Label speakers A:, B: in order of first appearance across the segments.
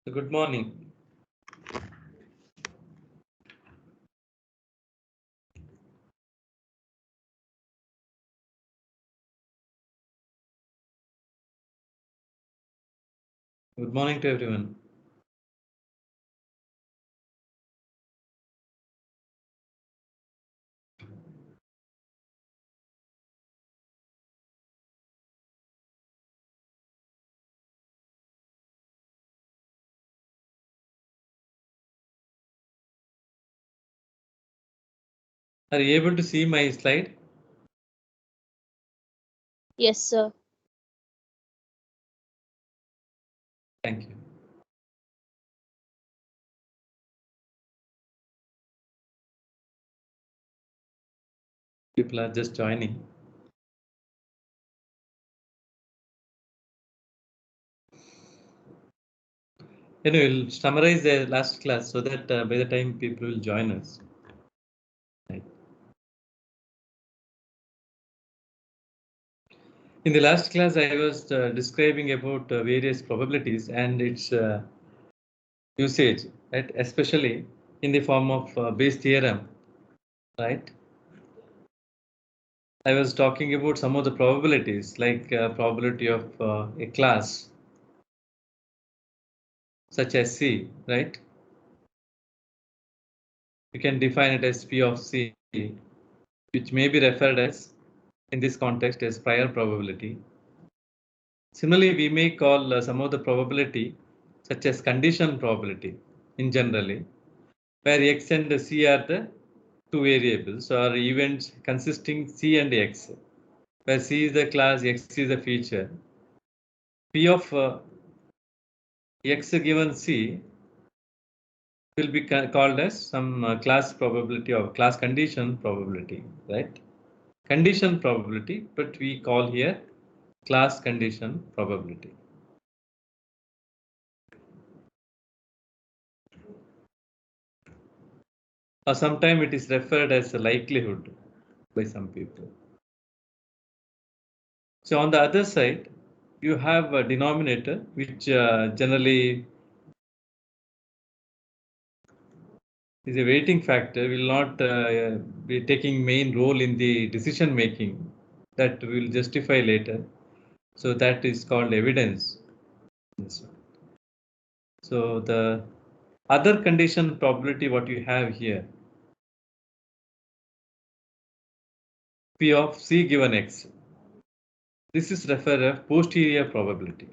A: So good morning. Good morning to everyone. Are you able to see my slide?
B: Yes, sir.
A: Thank you. People are just joining. Anyway, we'll summarize the last class so that by the time people will join us. Right. In the last class, I was describing about various probabilities and its usage, right? Especially in the form of Bayes theorem, right? I was talking about some of the probabilities, like probability of a class such as C, right? You can define it as P of C, which may be referred as, in this context, as prior probability. Similarly, we may call some of the probability, such as condition probability, in generally, where X and C are the two variables or events consisting C and X, where C is the class, X is the feature. P of X given C will be called as some class probability or class condition probability, right? Condition probability, but we call here class condition probability. Or sometimes it is referred as a likelihood by some people. So on the other side, you have a denominator which generally is a weighting factor, will not be taking main role in the decision making. That will justify later. So that is called evidence. So the other condition probability, what you have here, P of C given X. This is referred as posterior probability.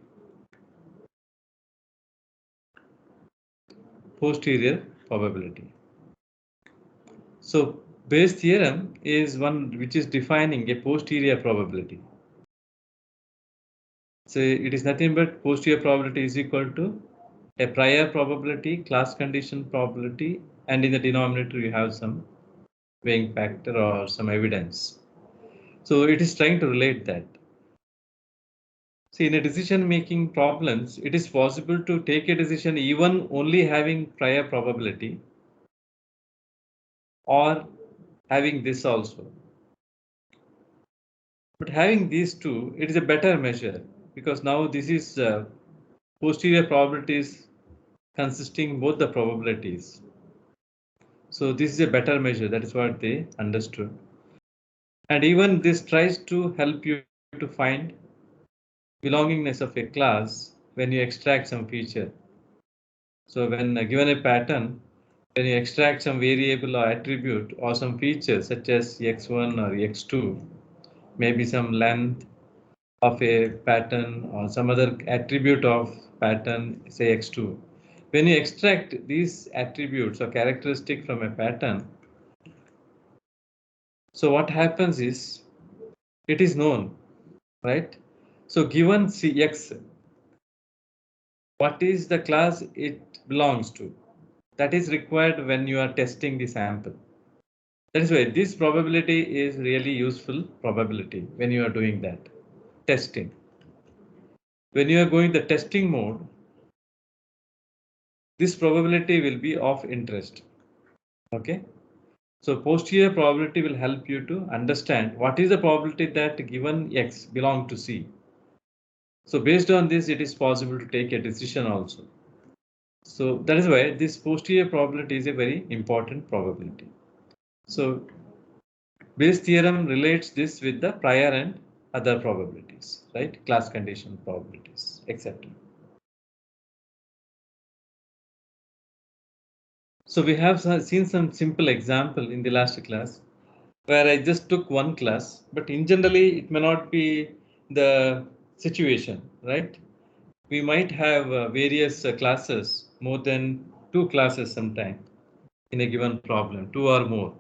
A: Posterior probability. So Bayes theorem is one which is defining a posterior probability. So it is nothing but posterior probability is equal to a prior probability, class condition probability, and in the denominator you have some weighing factor or some evidence. So it is trying to relate that. See, in a decision making problems, it is possible to take a decision even only having prior probability or having this also. But having these two, it is a better measure because now this is posterior probabilities consisting both the probabilities. So this is a better measure. That is what they understood. And even this tries to help you to find belongingness of a class when you extract some feature. So when given a pattern, when you extract some variable or attribute or some feature such as x1 or x2, maybe some length of a pattern or some other attribute of pattern, say x2. When you extract these attributes or characteristic from a pattern, so what happens is it is known, right? So given Cx, what is the class it belongs to? That is required when you are testing the sample. That is why this probability is really useful probability when you are doing that testing. When you are going the testing mode, this probability will be of interest. Okay. So posterior probability will help you to understand what is the probability that given X belong to C. So based on this, it is possible to take a decision also. So that is why this posterior probability is a very important probability. So Bayes' theorem relates this with the prior and other probabilities, right? Class condition probabilities, etc. So we have seen some simple example in the last class where I just took one class, but in generally it may not be the situation, right? We might have various classes, more than 2 classes sometime in a given problem, 2 or more.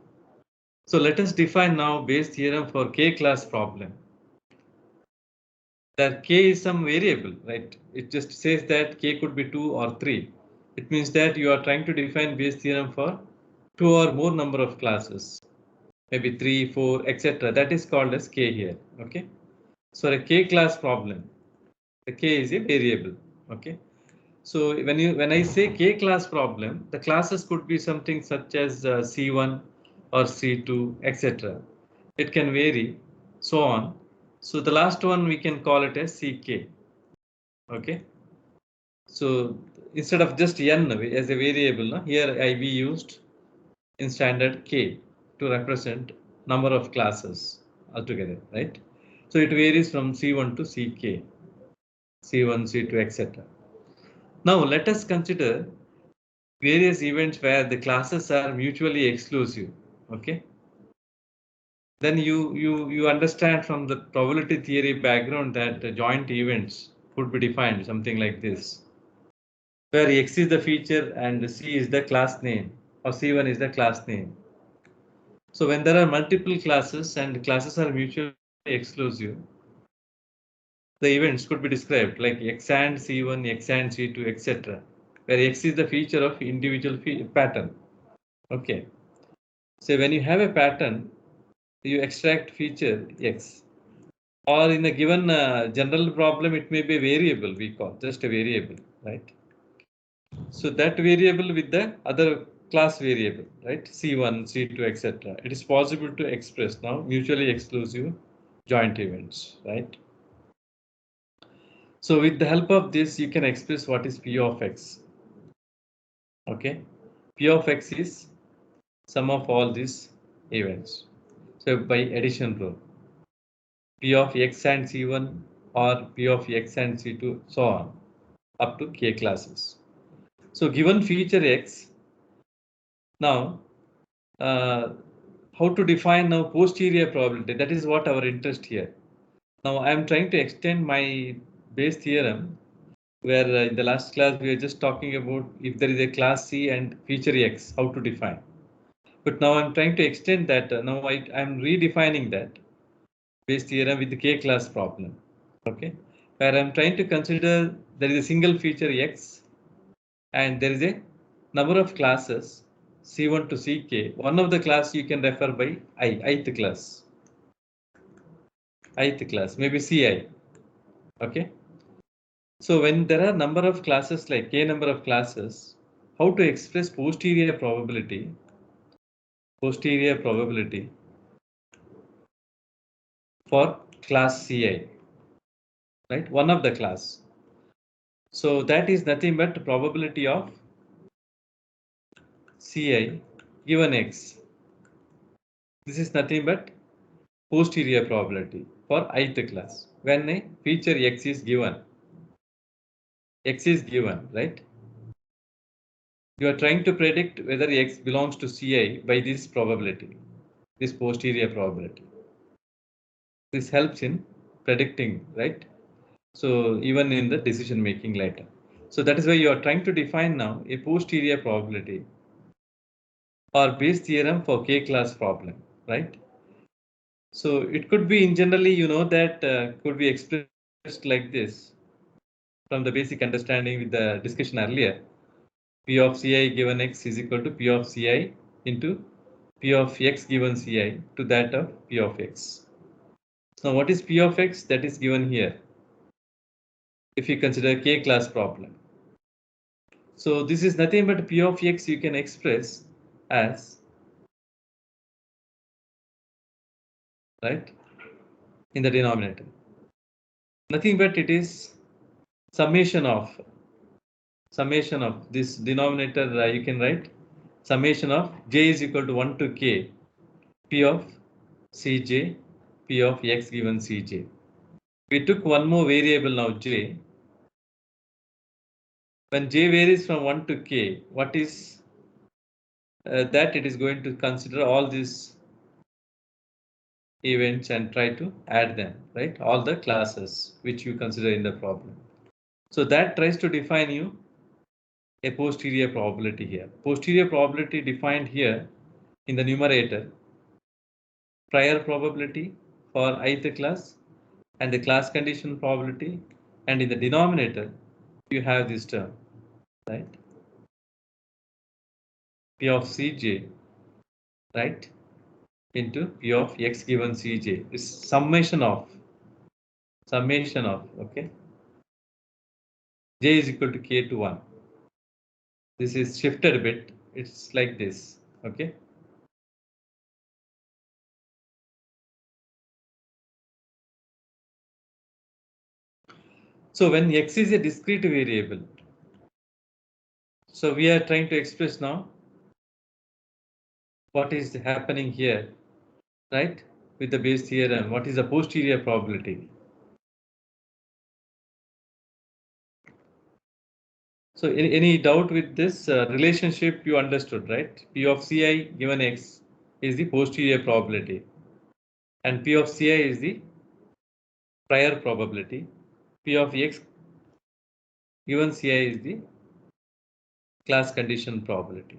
A: So let us define now Bayes' theorem for K class problem. That K is some variable, right? It just says that K could be 2 or 3. It means that you are trying to define Bayes' theorem for 2 or more number of classes, maybe 3, 4, etc. That is called as K here, okay? So a K class problem, the K is a variable, okay? So when I say K class problem, the classes could be something such as C1 or C2, etc. It can vary, so on. So the last one we can call it as CK. Okay. So instead of just n as a variable, here we used in standard K to represent number of classes altogether, right? So it varies from C1 to CK, C1, C2, etc. Now let us consider various events where the classes are mutually exclusive. Okay. Then you understand from the probability theory background that the joint events could be defined something like this, where X is the feature and C is the class name, or C1 is the class name. So when there are multiple classes and classes are mutually exclusive, the events could be described like X and C1, X and C2, etc., where X is the feature of individual pattern. Okay. So when you have a pattern, you extract feature X. Or in a given general problem, it may be a variable we call, just a variable, right? So that variable with the other class variable, right? C1, C2, etc. It is possible to express now mutually exclusive joint events, right? So with the help of this, you can express what is P of X. Okay, P of X is sum of all these events. So by addition rule, P of X and C1 or P of X and C2, so on, up to K classes. So given feature X, now how to define now posterior probability? That is what our interest here. Now I am trying to extend my Bayes theorem, where in the last class we were just talking about if there is a class C and feature X, how to define. But now I'm trying to extend that. Now I'm redefining that Bayes theorem with the K class problem. Okay, where I'm trying to consider there is a single feature X and there is a number of classes C1 to CK. One of the class you can refer by ith class, maybe CI. Okay. So when there are number of classes like K number of classes, how to express posterior probability for class CI, right? One of the class. So that is nothing but probability of Ci given X. This is nothing but posterior probability for ith class. When a feature X is given, right? You are trying to predict whether X belongs to Ci by this probability, this posterior probability. This helps in predicting, right? So even in the decision making later. So that is why you are trying to define now a posterior probability or Bayes theorem for K class problem, right? So it could be in generally, you know, that could be expressed like this from the basic understanding with the discussion earlier. P of Ci given X is equal to P of Ci into P of X given Ci to that of P of X. Now what is P of X? That is given here if you consider K class problem. So this is nothing but P of X you can express as, right, in the denominator. Nothing but it is summation of summation of this denominator, you can write summation of j is equal to 1 to k p of cj p of x given cj. We took one more variable now, j. When j varies from 1 to k, what is that? It is going to consider all these events and try to add them, right? All the classes which you consider in the problem. So that tries to define you a posterior probability here. Posterior probability defined here in the numerator, prior probability for ith class and the class condition probability, and in the denominator you have this term, right? P of Cj, right, into P of x given Cj is summation of, okay, j is equal to k to 1. This is shifted a bit, it's like this, okay. So when x is a discrete variable, so we are trying to express now what is happening here, right, with the Bayes theorem. What is the posterior probability? So any doubt with this relationship you understood, right? P of Ci given x is the posterior probability and P of Ci is the prior probability. P of x given Ci is the class condition probability,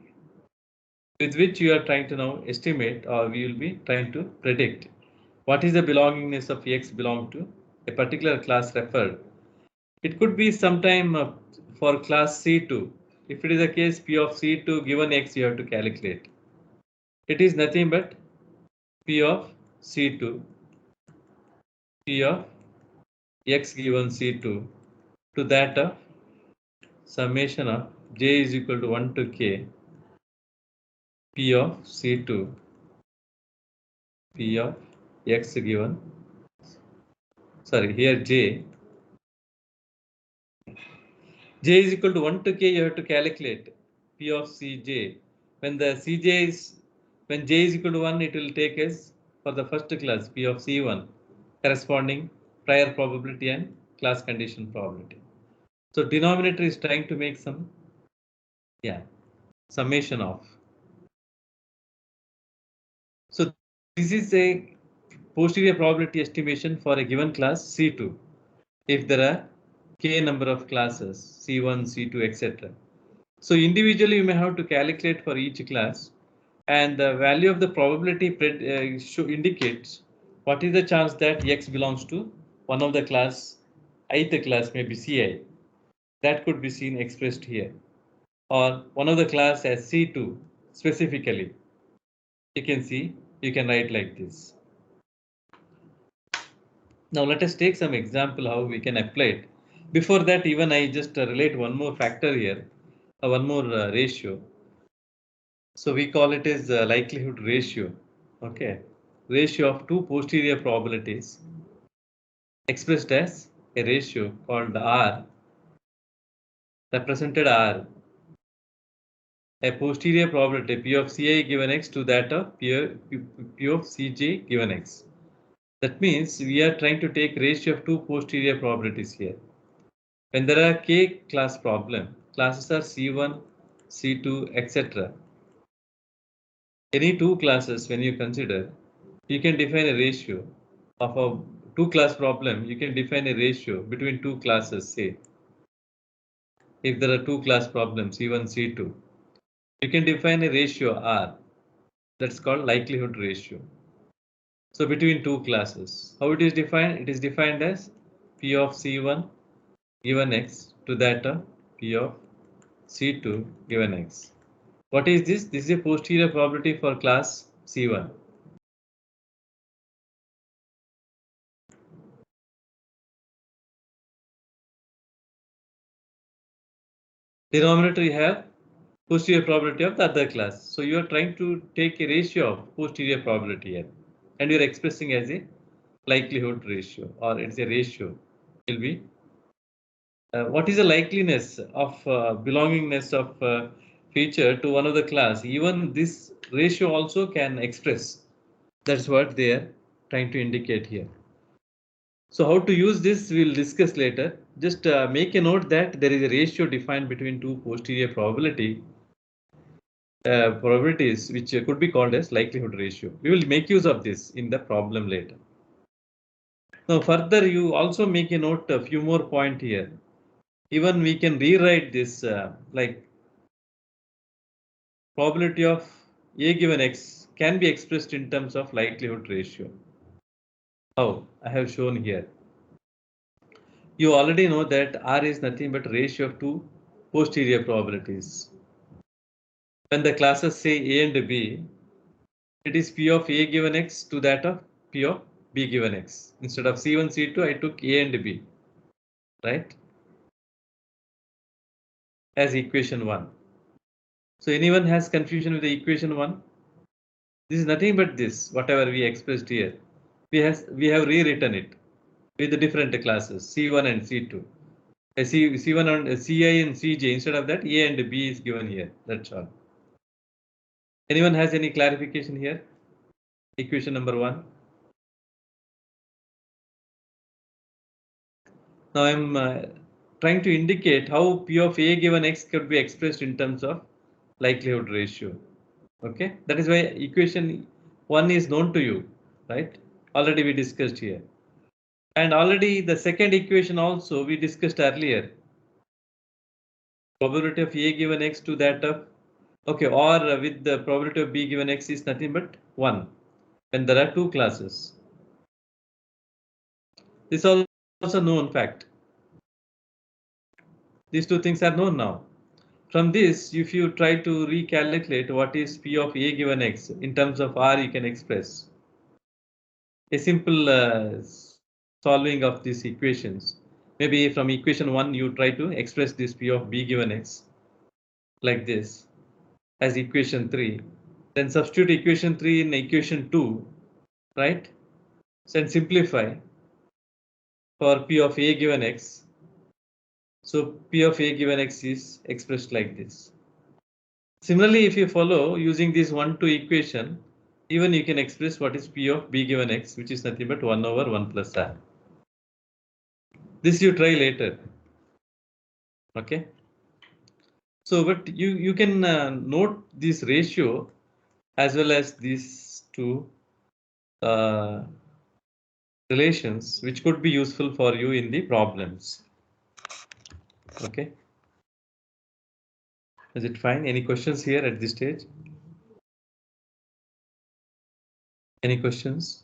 A: with which you are trying to now estimate, or we will be trying to predict what is the belongingness of x belong to a particular class referred. It could be sometime for class C2. If it is the case, P of C2 given x you have to calculate. It is nothing but P of C2, P of x given C2 to that of summation of j is equal to 1 to k P of C2, P of x given, sorry, here j is equal to 1 to k, you have to calculate P of Cj. When the Cj is, when j is equal to 1, it will take as for the first class P of C1 corresponding prior probability and class condition probability. So denominator is trying to make some, yeah, summation of. So this is a posterior probability estimation for a given class C2. If there are k number of classes, C1, C2, etc. So individually you may have to calculate for each class, and the value of the probability indicates what is the chance that x belongs to one of the class, ith class maybe Ci. That could be seen expressed here, or one of the class as C2 specifically. You can see, you can write like this. Now let us take some example how we can apply it. Before that, even I just relate one more factor here, one more ratio. So we call it as likelihood ratio. Okay, ratio of two posterior probabilities expressed as a ratio called R, represented R. A posterior probability P of Ci given x to that of P of Cj given x. That means we are trying to take ratio of two posterior probabilities here. When there are k class problem, classes are C1, C2, etc. Any two classes when you consider, you can define a ratio of a two class problem. You can define a ratio between two classes, say. If there are two class problems, C1, C2, you can define a ratio R. That's called likelihood ratio. So between two classes, how it is defined? It is defined as P of C1 given x to that of P of C2 given x. What is this? This is a posterior probability for class C1. Denominator you have posterior probability of the other class. So you are trying to take a ratio of posterior probability here, and you are expressing as a likelihood ratio, or it's a ratio will be what is the likeliness of belongingness of feature to one of the class? Even this ratio also can express. That's what they are trying to indicate here. So how to use this we'll discuss later. Just make a note that there is a ratio defined between two posterior probabilities which could be called as likelihood ratio. We will make use of this in the problem later. Now further you also make a note a few more point here. Even we can rewrite this like probability of A given X can be expressed in terms of likelihood ratio. How? I have shown here. You already know that R is nothing but ratio of two posterior probabilities. When the classes say A and B, it is P of A given X to that of P of B given X. Instead of C1, C2, I took A and B, right? As equation 1. So anyone has confusion with the equation 1? This is nothing but this, whatever we expressed here. We have rewritten it with the different classes, C1 and C2. C1 and Ci and Cj, instead of that, A and B is given here. That's all. Anyone has any clarification here? Equation number 1. Now I'm trying to indicate how P of A given X could be expressed in terms of likelihood ratio. Okay, that is why equation 1 is known to you, right? Already we discussed here. And already the second equation also we discussed earlier. Probability of A given X to that of, okay, or with the probability of B given X is nothing but 1 when there are two classes. This is also known fact. These two things are known now. From this, if you try to recalculate what is P of A given X in terms of R, you can express a simple solving of these equations. Maybe from equation 1, you try to express this P of B given X like this as equation 3. Then substitute equation 3 in equation 2, right? Then simplify for P of A given X. So P of A given X is expressed like this. Similarly, if you follow using this 1, 2 equation, even you can express what is P of B given X, which is nothing but 1 over 1 plus R. This you try later. Okay. So, but you can note this ratio as well as these two relations, which could be useful for you in the problems. Okay. Is it fine? Any questions here at this stage? Any questions?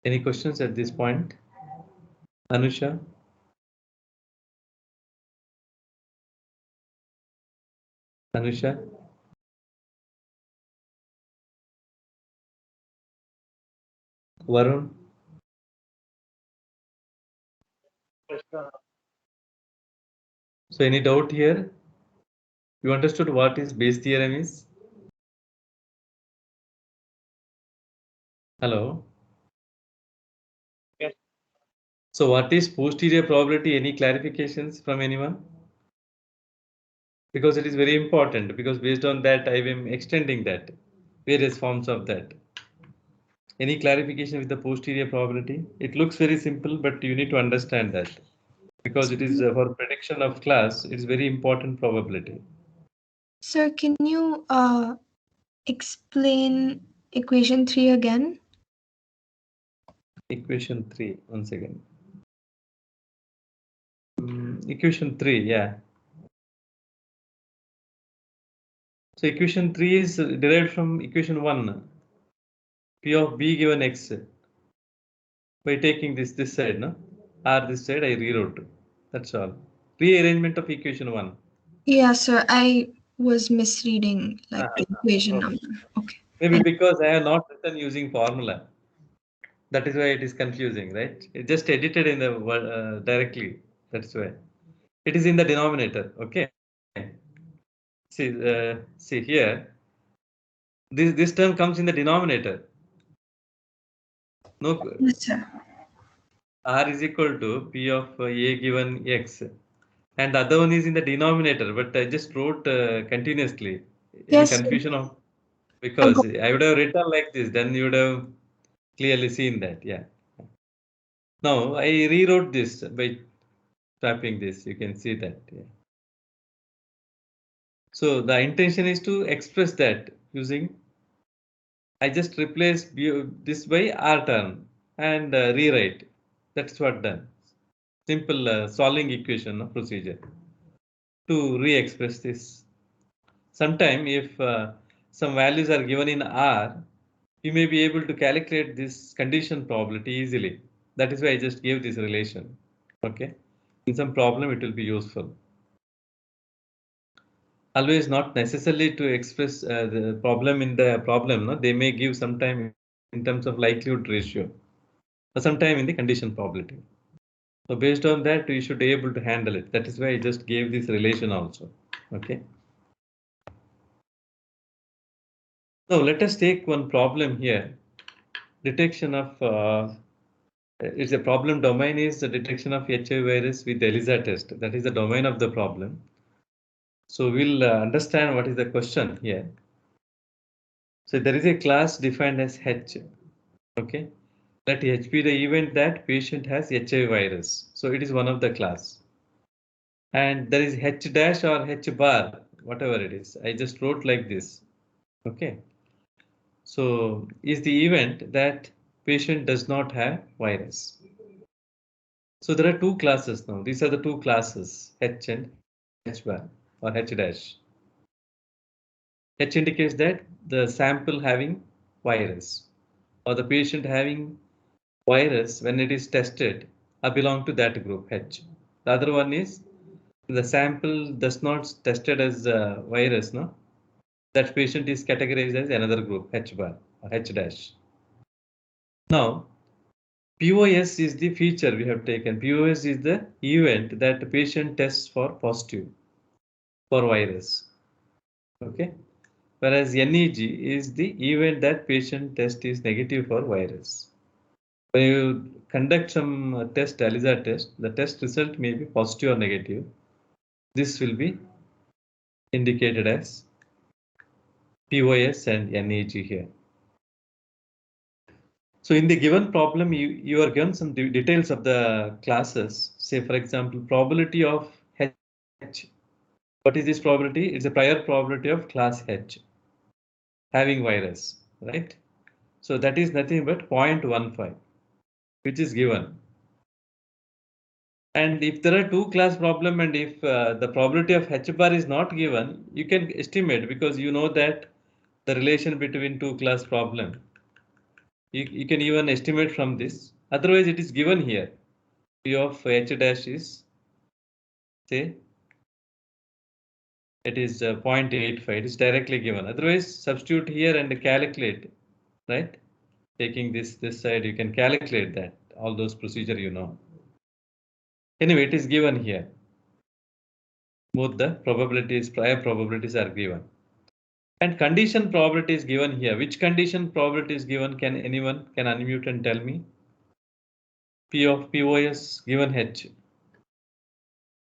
A: Any questions at this point? Anusha? Anusha? Varun? So any doubt here? You understood what is Bayes theorem is? Hello?
B: Yes.
A: So what is posterior probability? Any clarifications from anyone? Because it is very important, because based on that I am extending that, various forms of that. Any clarification with the posterior probability? It looks very simple, but you need to understand that. Because it is for prediction of class, it's very important probability.
C: Sir, can you explain equation 3 again?
A: Equation 3, once again. Equation 3, yeah. So equation 3 is derived from equation 1. P of B given X. By taking this side, no? Or this side I rewrote. That's all. Rearrangement of equation 1.
C: Yeah, sir, I was misreading like the equation number. Okay.
A: Maybe because I have not written using formula. That is why it is confusing, right? It just edited in the directly. That's why. It is in the denominator. Okay. See here. This term comes in the denominator. No.
C: Yes, sir.
A: R is equal to P of A given X. And the other one is in the denominator, but I just wrote continuously. Any
C: Yes, sir.
A: confusion of,
C: I
A: because
C: got
A: I would have written like this, then you would have clearly seen that. Yeah. Now I rewrote this by tapping this. You can see that. Yeah. So the intention is to express that using. I just replace this by R term and rewrite. That's what done. Simple solving equation procedure to re-express this. Sometime if some values are given in R, you may be able to calculate this condition probability easily. That is why I just gave this relation. Okay. In some problem, it will be useful. Always not necessarily to express the problem in the problem. No? They may give sometime in terms of likelihood ratio, or sometime in the condition probability. So based on that, you should be able to handle it. That is why I just gave this relation also. Okay. Now let us take one problem here. Detection of it's a problem domain is the detection of HIV virus with the ELISA test. That is the domain of the problem. So we'll understand what is the question here. So there is a class defined as H. Okay. Let H be the event that patient has HIV virus. So it is one of the class. And there is H dash or H bar, whatever it is. I just wrote like this. Okay. So is the event that patient does not have virus. So there are two classes now. These are the two classes, H and H bar or H dash. H indicates that the sample having virus or the patient having virus when it is tested belong to that group H. The other one is the sample does not tested as a virus, no? That patient is categorized as another group H bar or H dash. Now, POS is the feature we have taken. POS is the event that the patient tests for positive for virus. Okay. Whereas NEG is the event that patient test is negative for virus. When you conduct some test, ELISA test, the test result may be positive or negative. This will be indicated as POS and NEG here. So in the given problem, you are given some details of the classes. Say, for example, probability of H. What is this probability? It's a prior probability of class H having virus, right? So that is nothing but 0.15, which is given. And if there are two class problem and if the probability of H bar is not given, you can estimate because you know that the relation between two class problem. You can even estimate from this. Otherwise, it is given here. P of H dash is, say, it is 0.85. It is directly given. Otherwise, substitute here and calculate, right? Taking this side, you can calculate that. All those procedure you know. Anyway, it is given here. Both the probabilities, prior probabilities are given. And condition probability is given here. Which condition probability is given? Can anyone can unmute and tell me? P of POS given H.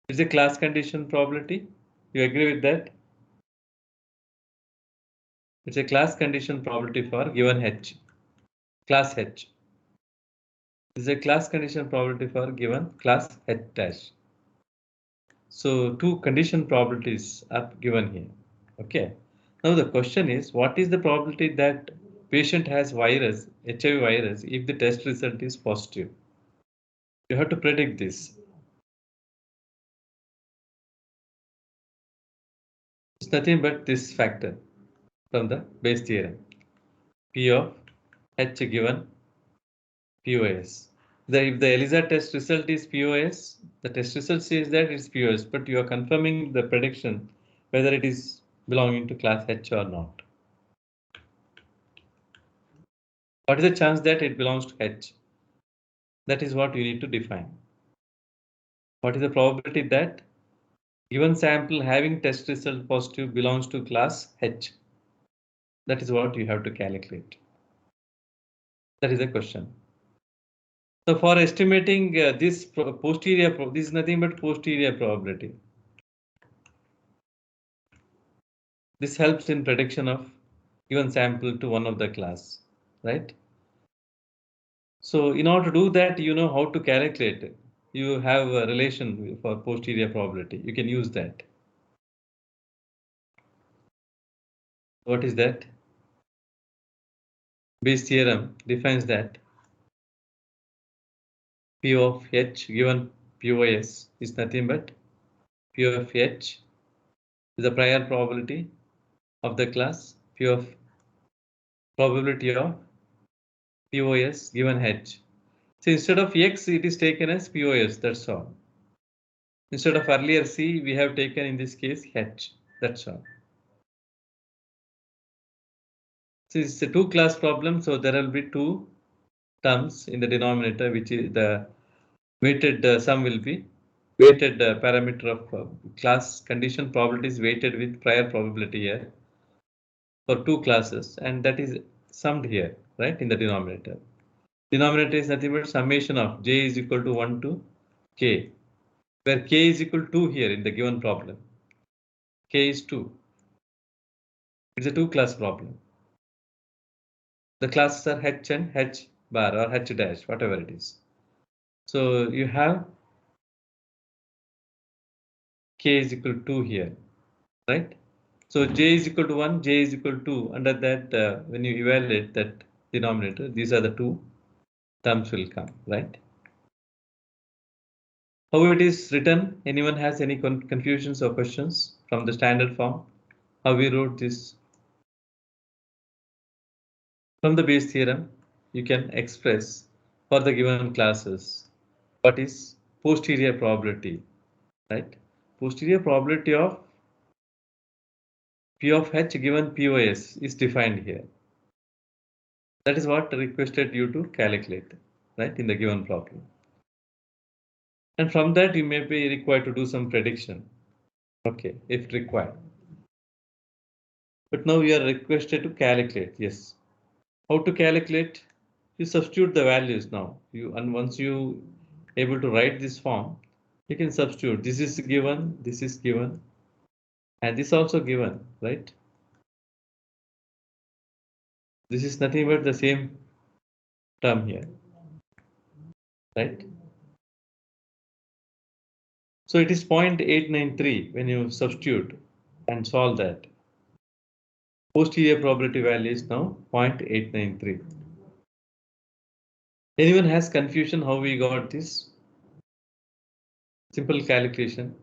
A: Is a class condition probability. You agree with that? It's a class condition probability for given H. Class H. This is a class condition probability for given class H dash. So two condition probabilities are given here. Okay. Now the question is, what is the probability that patient has virus, HIV virus, if the test result is positive? You have to predict this. It's nothing but this factor from the Bayes theorem. P of H given POS. If the ELISA test result is POS, the test result says that it's POS, but you are confirming the prediction whether it is belonging to class H or not. What is the chance that it belongs to H? That is what you need to define. What is the probability that given sample having test result positive belongs to class H? That is what you have to calculate. That is the question. So for estimating this posterior, this is nothing but posterior probability. This helps in prediction of given sample to one of the class, right? So in order to do that, you know how to calculate it. You have a relation for posterior probability. You can use that. What is that? Bayes theorem defines that P of H given POS is nothing but P of H is the prior probability of the class, P of probability of POS given H. So instead of X, it is taken as POS, that's all. Instead of earlier C, we have taken in this case H, that's all. So it's a two class problem, so there will be two terms in the denominator, which is the weighted sum will be weighted parameter of class condition probability is weighted with prior probability here for two classes, and that is summed here, right, in the denominator. Denominator is nothing but summation of j is equal to 1 to k, where k is equal to 2 here in the given problem. K is 2. It's a two class problem. The classes are h and h bar or h dash, whatever it is. So you have k is equal to 2 here, right? So j is equal to 1, j is equal to 2. Under that, when you evaluate that denominator, these are the two terms will come, right? How it is written? Anyone has any confusions or questions from the standard form? How we wrote this? From the Bayes theorem, you can express for the given classes what is posterior probability, right? Posterior probability of P of H given POS is defined here. That is what requested you to calculate, right, in the given problem. And from that, you may be required to do some prediction, okay, if required. But now you are requested to calculate, yes. How to calculate? You substitute the values now. And once you able to write this form, you can substitute. This is given, and this also given, right? This is nothing but the same term here, right? So it is 0.893 when you substitute and solve that. Posterior probability value is now 0.893. Anyone has confusion how we got this? Simple calculation.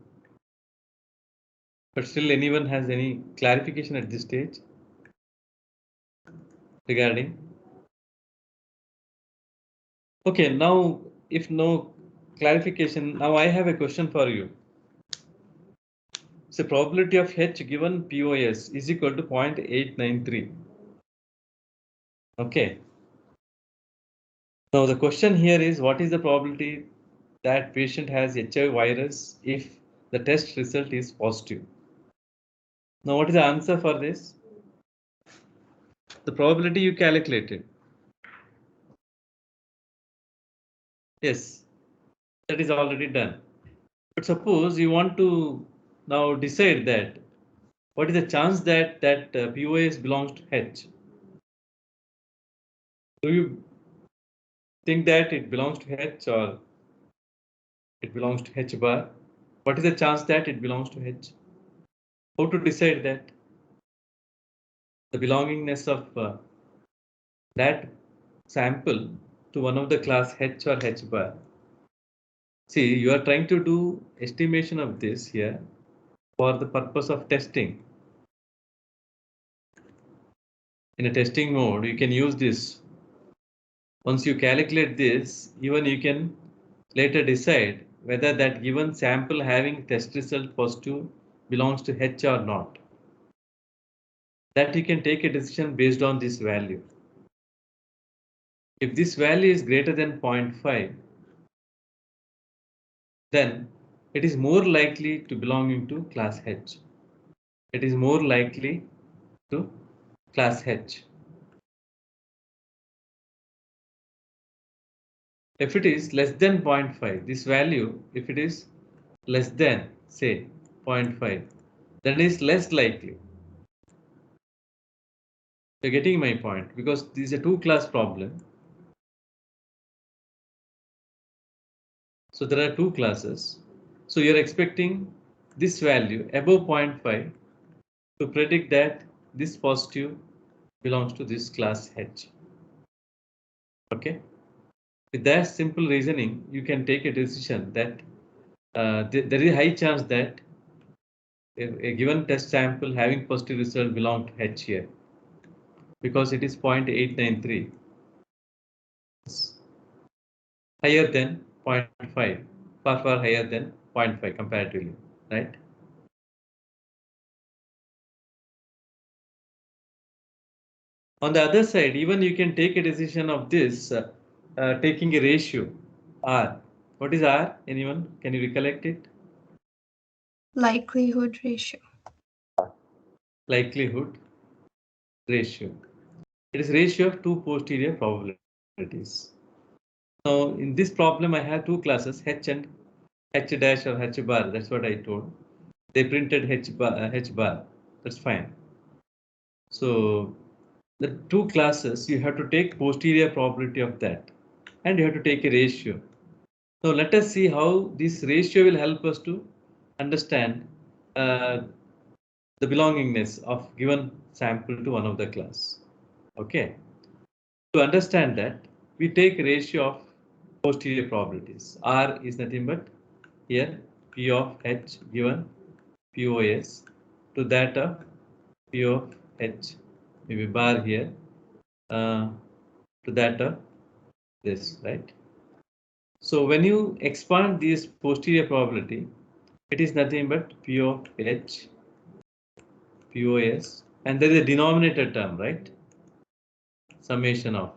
A: But still anyone has any clarification at this stage regarding? Okay, now if no clarification, now I have a question for you. So probability of H given POS is equal to 0.893. Okay. Now the question here is, what is the probability that patient has HIV virus if the test result is positive? Now what is the answer for this? The probability you calculated. Yes, that is already done. But suppose you want to now decide that what is the chance that POS belongs to H? Do you think that it belongs to H or it belongs to H bar? What is the chance that it belongs to H? How to decide that? The belongingness of that sample to one of the class H or H bar. See, you are trying to do estimation of this here for the purpose of testing. In a testing mode, you can use this. Once you calculate this, even you can later decide whether that given sample having test result positive belongs to H or not. That you can take a decision based on this value. If this value is greater than 0.5, then it is more likely to belonging to class H. It is more likely to class H. If it is less than 0.5, this value, if it is less than, say, 0.5, then it is less likely. You're getting my point, because this is a two-class problem. So there are two classes. So you're expecting this value above 0.5 to predict that this positive belongs to this class H. Okay. With that simple reasoning, you can take a decision that there is a high chance that a given test sample having positive result belong to H here, because it is 0.893, higher than 0.5, far higher than 0.5 comparatively, right? On the other side, even you can take a decision of this, taking a ratio R. What is R? Anyone? Can you recollect it?
C: Likelihood ratio.
A: Likelihood ratio. It is ratio of two posterior probabilities. Now, in this problem, I have two classes, H and H dash or H bar. That's what I told. They printed H bar. That's fine. So the two classes, you have to take posterior probability of that, and you have to take a ratio. So let us see how this ratio will help us to understand the belongingness of given sample to one of the class. Okay. To understand that, we take ratio of posterior probabilities. R is nothing but here P of H given POS to that of P of H, maybe bar here, to that of this, right? So when you expand this posterior probability, it is nothing but P of H, POS, and there is a denominator term, right? Summation of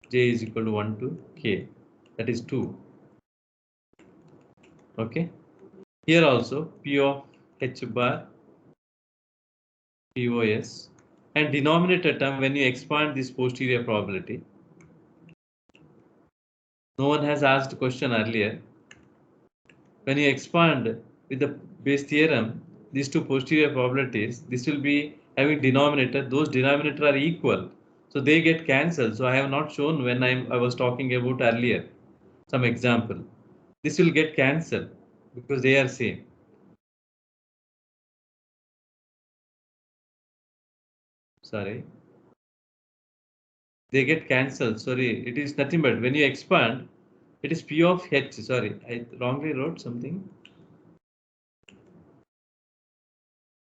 A: J is equal to 1 to K, that is 2. Okay. Here also P of H bar, POS, and denominator term, when you expand this posterior probability, no one has asked a question earlier. When you expand with the Bayes theorem, these two posterior probabilities, this will be having denominator, those denominator are equal. So they get cancelled. So I have not shown when I was talking about earlier some example. This will get cancelled because they are same. Sorry. They get cancelled. Sorry, it is nothing but when you expand, it is P of H. Sorry, I wrongly wrote something.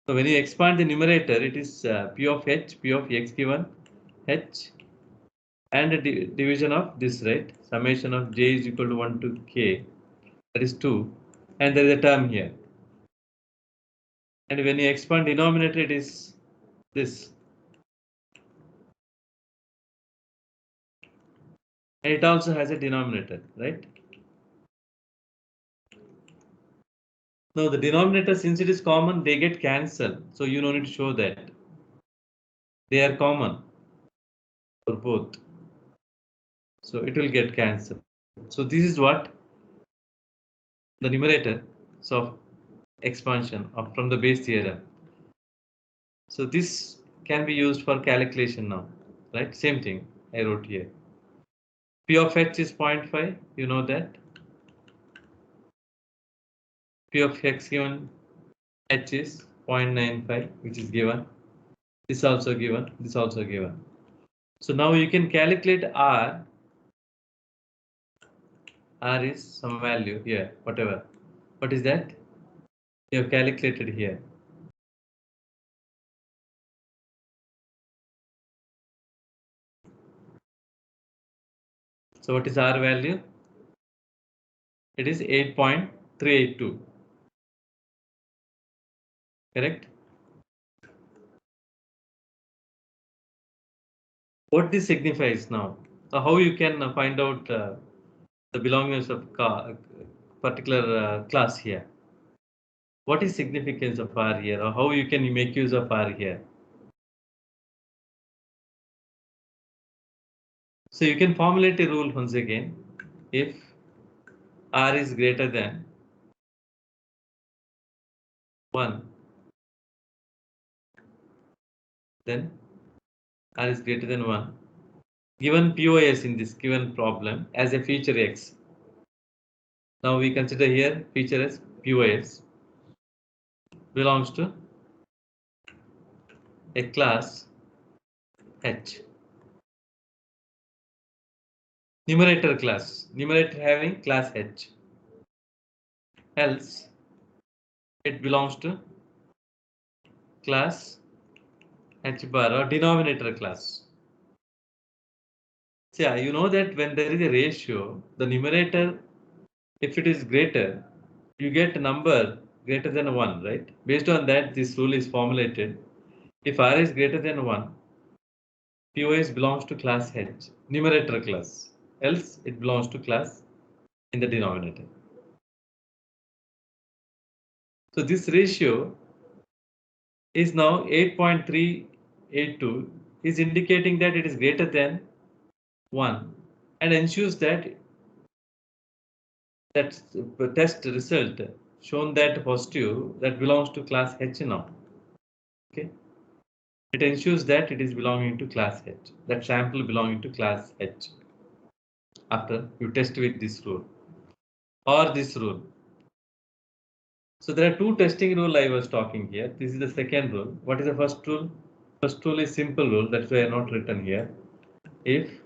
A: So when you expand the numerator, it is P of H, P of X given H, and a division of this, right? Summation of J is equal to 1 to K, that is 2, and there is a term here. And when you expand denominator, it is this. And it also has a denominator, right? Now the denominator, since it is common, they get cancelled. So you don't need to show that. They are common for both. So it will get cancelled. So this is what the numerator of expansion of from the Bayes theorem. So this can be used for calculation now, right? Same thing I wrote here. P of H is 0.5, you know that. P of X given H is 0.95, which is given. This also given, this also given. So now you can calculate R. R is some value here, whatever. What is that? You have calculated here. So what is R value? It is 8.382. Correct? What this signifies now? So how you can find out the belongingness of particular class here? What is significance of R here, or how you can make use of R here? So you can formulate a rule once again. if R is greater than 1, then R is greater than 1. Given POS in this given problem as a feature X. Now we consider here feature as POS belongs to a class H. Numerator class, numerator having class H. Else it belongs to class H bar or denominator class. So yeah, you know that when there is a ratio, the numerator, if it is greater, you get a number greater than 1, right? Based on that, this rule is formulated. If R is greater than 1, POS belongs to class H, numerator class. Else it belongs to class in the denominator. So this ratio is now 8.382 is indicating that it is greater than 1 and ensures that the test result shown that positive that belongs to class H now. Okay. It ensures that it is belonging to class H, that sample belonging to class H after you test with this rule or this rule. So there are two testing rules I was talking here. This is the second rule. What is the first rule? First rule is simple rule. That's why I not written here. If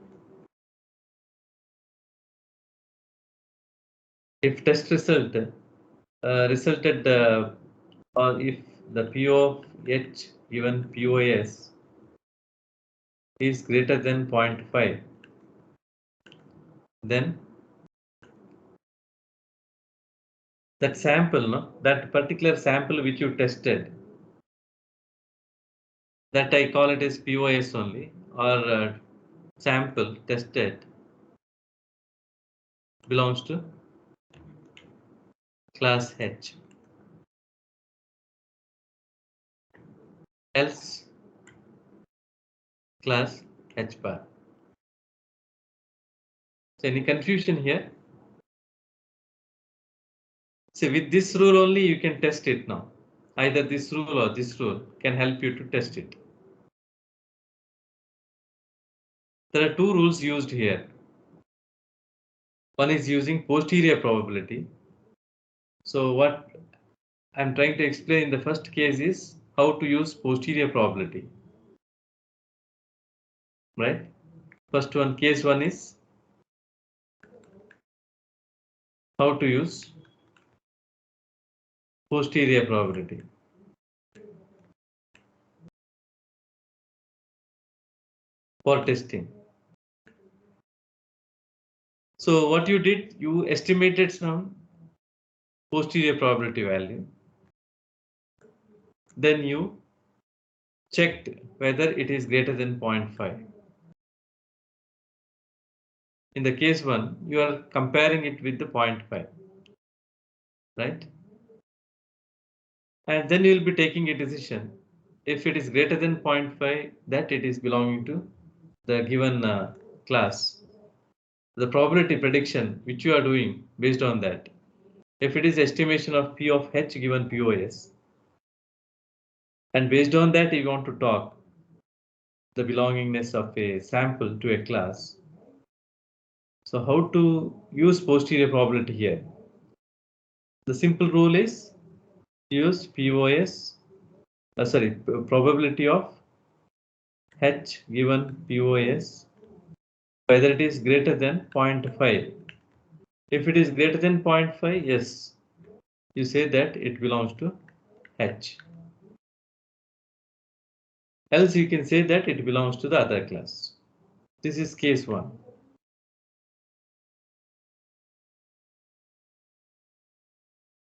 A: test result resulted or if the P of H given POS is greater than 0.5, then that sample, no, that particular sample which you tested, that I call it as POS only, or sample tested belongs to class H. Else class H bar. So any confusion here? So with this rule only you can test it now. Either this rule or this rule can help you to test it. There are two rules used here. One is using posterior probability. So what I'm trying to explain in the first case is how to use posterior probability. Right? First one, case one is how to use posterior probability. For testing. So what you did, you estimated some posterior probability value. Then you checked whether it is greater than 0.5. In the case one, you are comparing it with the 0.5, right? And then you will be taking a decision. If it is greater than 0.5, that it is belonging to the given class. The probability prediction which you are doing based on that. If it is estimation of P of H given POS, and based on that you want to talk the belongingness of a sample to a class. So how to use posterior probability here? The simple rule is use POS, probability of H given POS, whether it is greater than 0.5. If it is greater than 0.5, yes, you say that it belongs to H. Else you can say that it belongs to the other class. This is case one.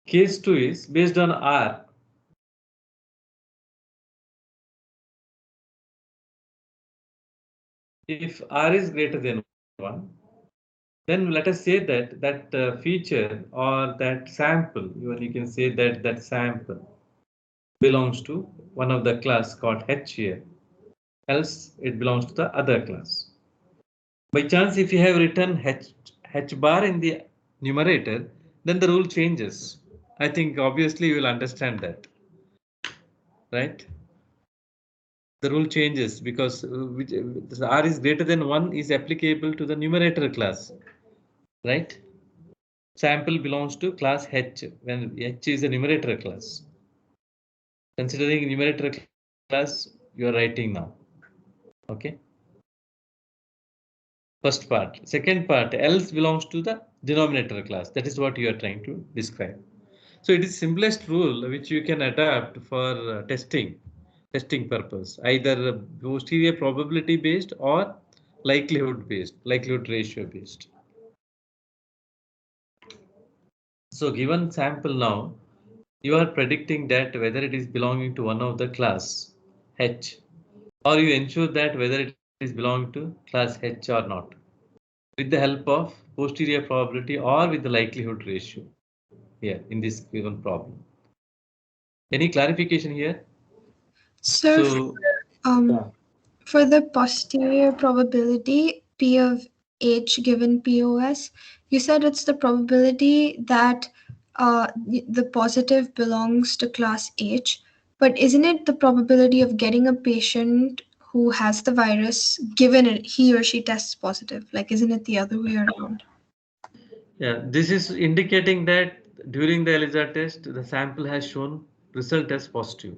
A: Case two is based on R. If R is greater than 1, then let us say that feature or that sample, even you can say that sample belongs to one of the class called H here, else it belongs to the other class. By chance, if you have written H H bar in the numerator, then the rule changes. I think obviously you will understand that, right? The rule changes because R is greater than 1 is applicable to the numerator class, right? Sample belongs to class H when H is a numerator class. Considering numerator class, you are writing now. Okay. First part. Second part, else belongs to the denominator class. That is what you are trying to describe. So it is simplest rule which you can adapt for testing purpose, either posterior probability based or likelihood ratio based. So given sample now, you are predicting that whether it is belonging to one of the class H, or you ensure that whether it is belonging to class H or not, with the help of posterior probability or with the likelihood ratio here in this given problem. Any clarification here?
C: Sir, for the posterior probability, P of H given POS, you said it's the probability that the positive belongs to class H, but isn't it the probability of getting a patient who has the virus given he or she tests positive? Like, isn't it the other way around?
A: Yeah, this is indicating that during the ELISA test, the sample has shown result as positive.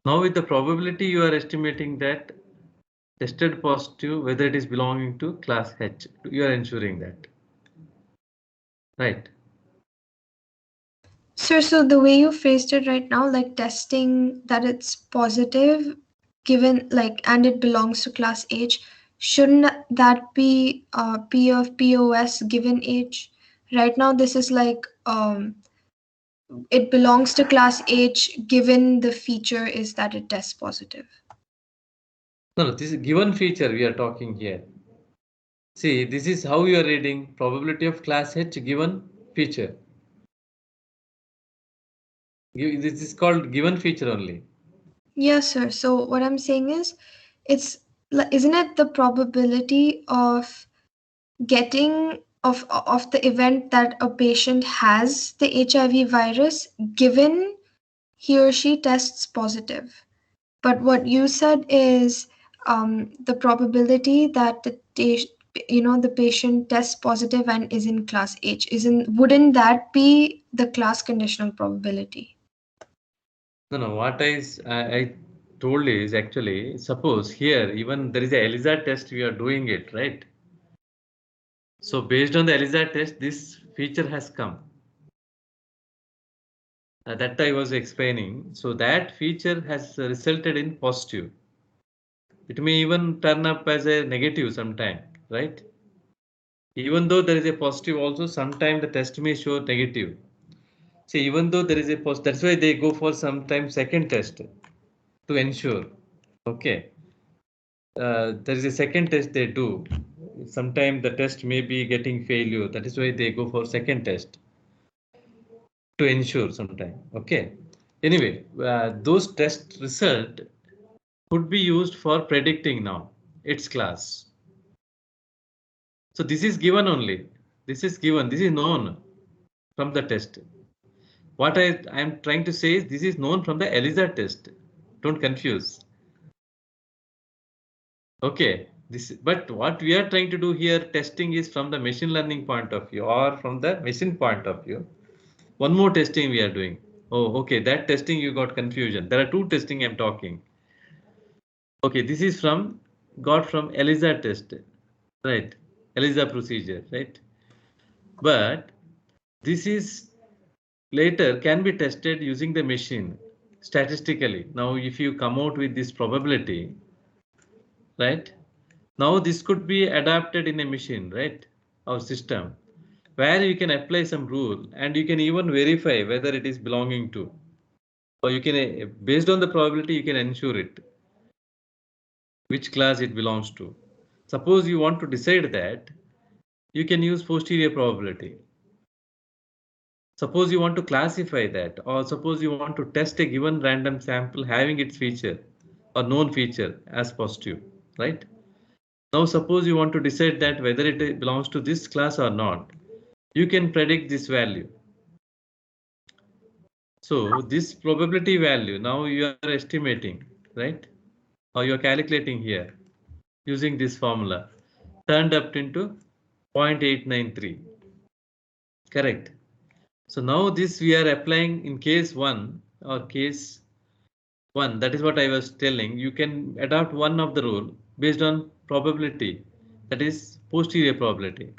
A: Now with the probability you are estimating that tested positive, whether it is belonging to class H, you are ensuring that, right?
C: Sir, so the way you phrased it right now, like testing that it's positive, given like, and it belongs to class H, shouldn't that be P of POS given H? Right now, this is like it belongs to class H given the feature is that it tests positive.
A: No, this is given feature we are talking here. See, this is how you are reading probability of class H given feature. This is called given feature only.
C: Yes, sir. So what I'm saying is, isn't it the probability of getting of the event that a patient has the HIV virus given he or she tests positive? But what you said is the probability that the patient tests positive and is in class H. Wouldn't that be the class conditional probability?
A: No, what I told is actually, suppose here even there is a ELISA test, we are doing it, right? So based on the ELISA test, this feature has come. That I was explaining. So that feature has resulted in positive. It may even turn up as a negative sometime, right? Even though there is a positive also, sometime the test may show negative. See, even though there is a positive, that's why they go for sometimes second test to ensure. Okay. There is a second test they do. Sometimes the test may be getting failure. That is why they go for second test to ensure sometime. Okay. Anyway, those test result could be used for predicting now its class. So this is given only. This is given. This is known from the test. What I am trying to say is this is known from the ELISA test. Don't confuse. Okay. But what we are trying to do here, testing is from the machine learning point of view or from the machine point of view. One more testing we are doing. Oh, okay. That testing you got confusion. There are two testing I'm talking. Okay, this is got from ELISA test, right? ELISA procedure, right? But this is later can be tested using the machine statistically. Now, if you come out with this probability, right? Now this could be adapted in a machine, right? Or system where you can apply some rule and you can even verify whether it is belonging to. Or you can, based on the probability, you can ensure it, which class it belongs to. Suppose you want to decide that, you can use posterior probability. Suppose you want to classify that, or suppose you want to test a given random sample having its feature or known feature as positive, right? Now suppose you want to decide that whether it belongs to this class or not. You can predict this value. So this probability value, now you are estimating, right? Or you are calculating here using this formula, turned up into 0.893. Correct. So now this we are applying in case 1 or case 1. That is what I was telling. You can adopt one of the rule based on probability, that is posterior probability.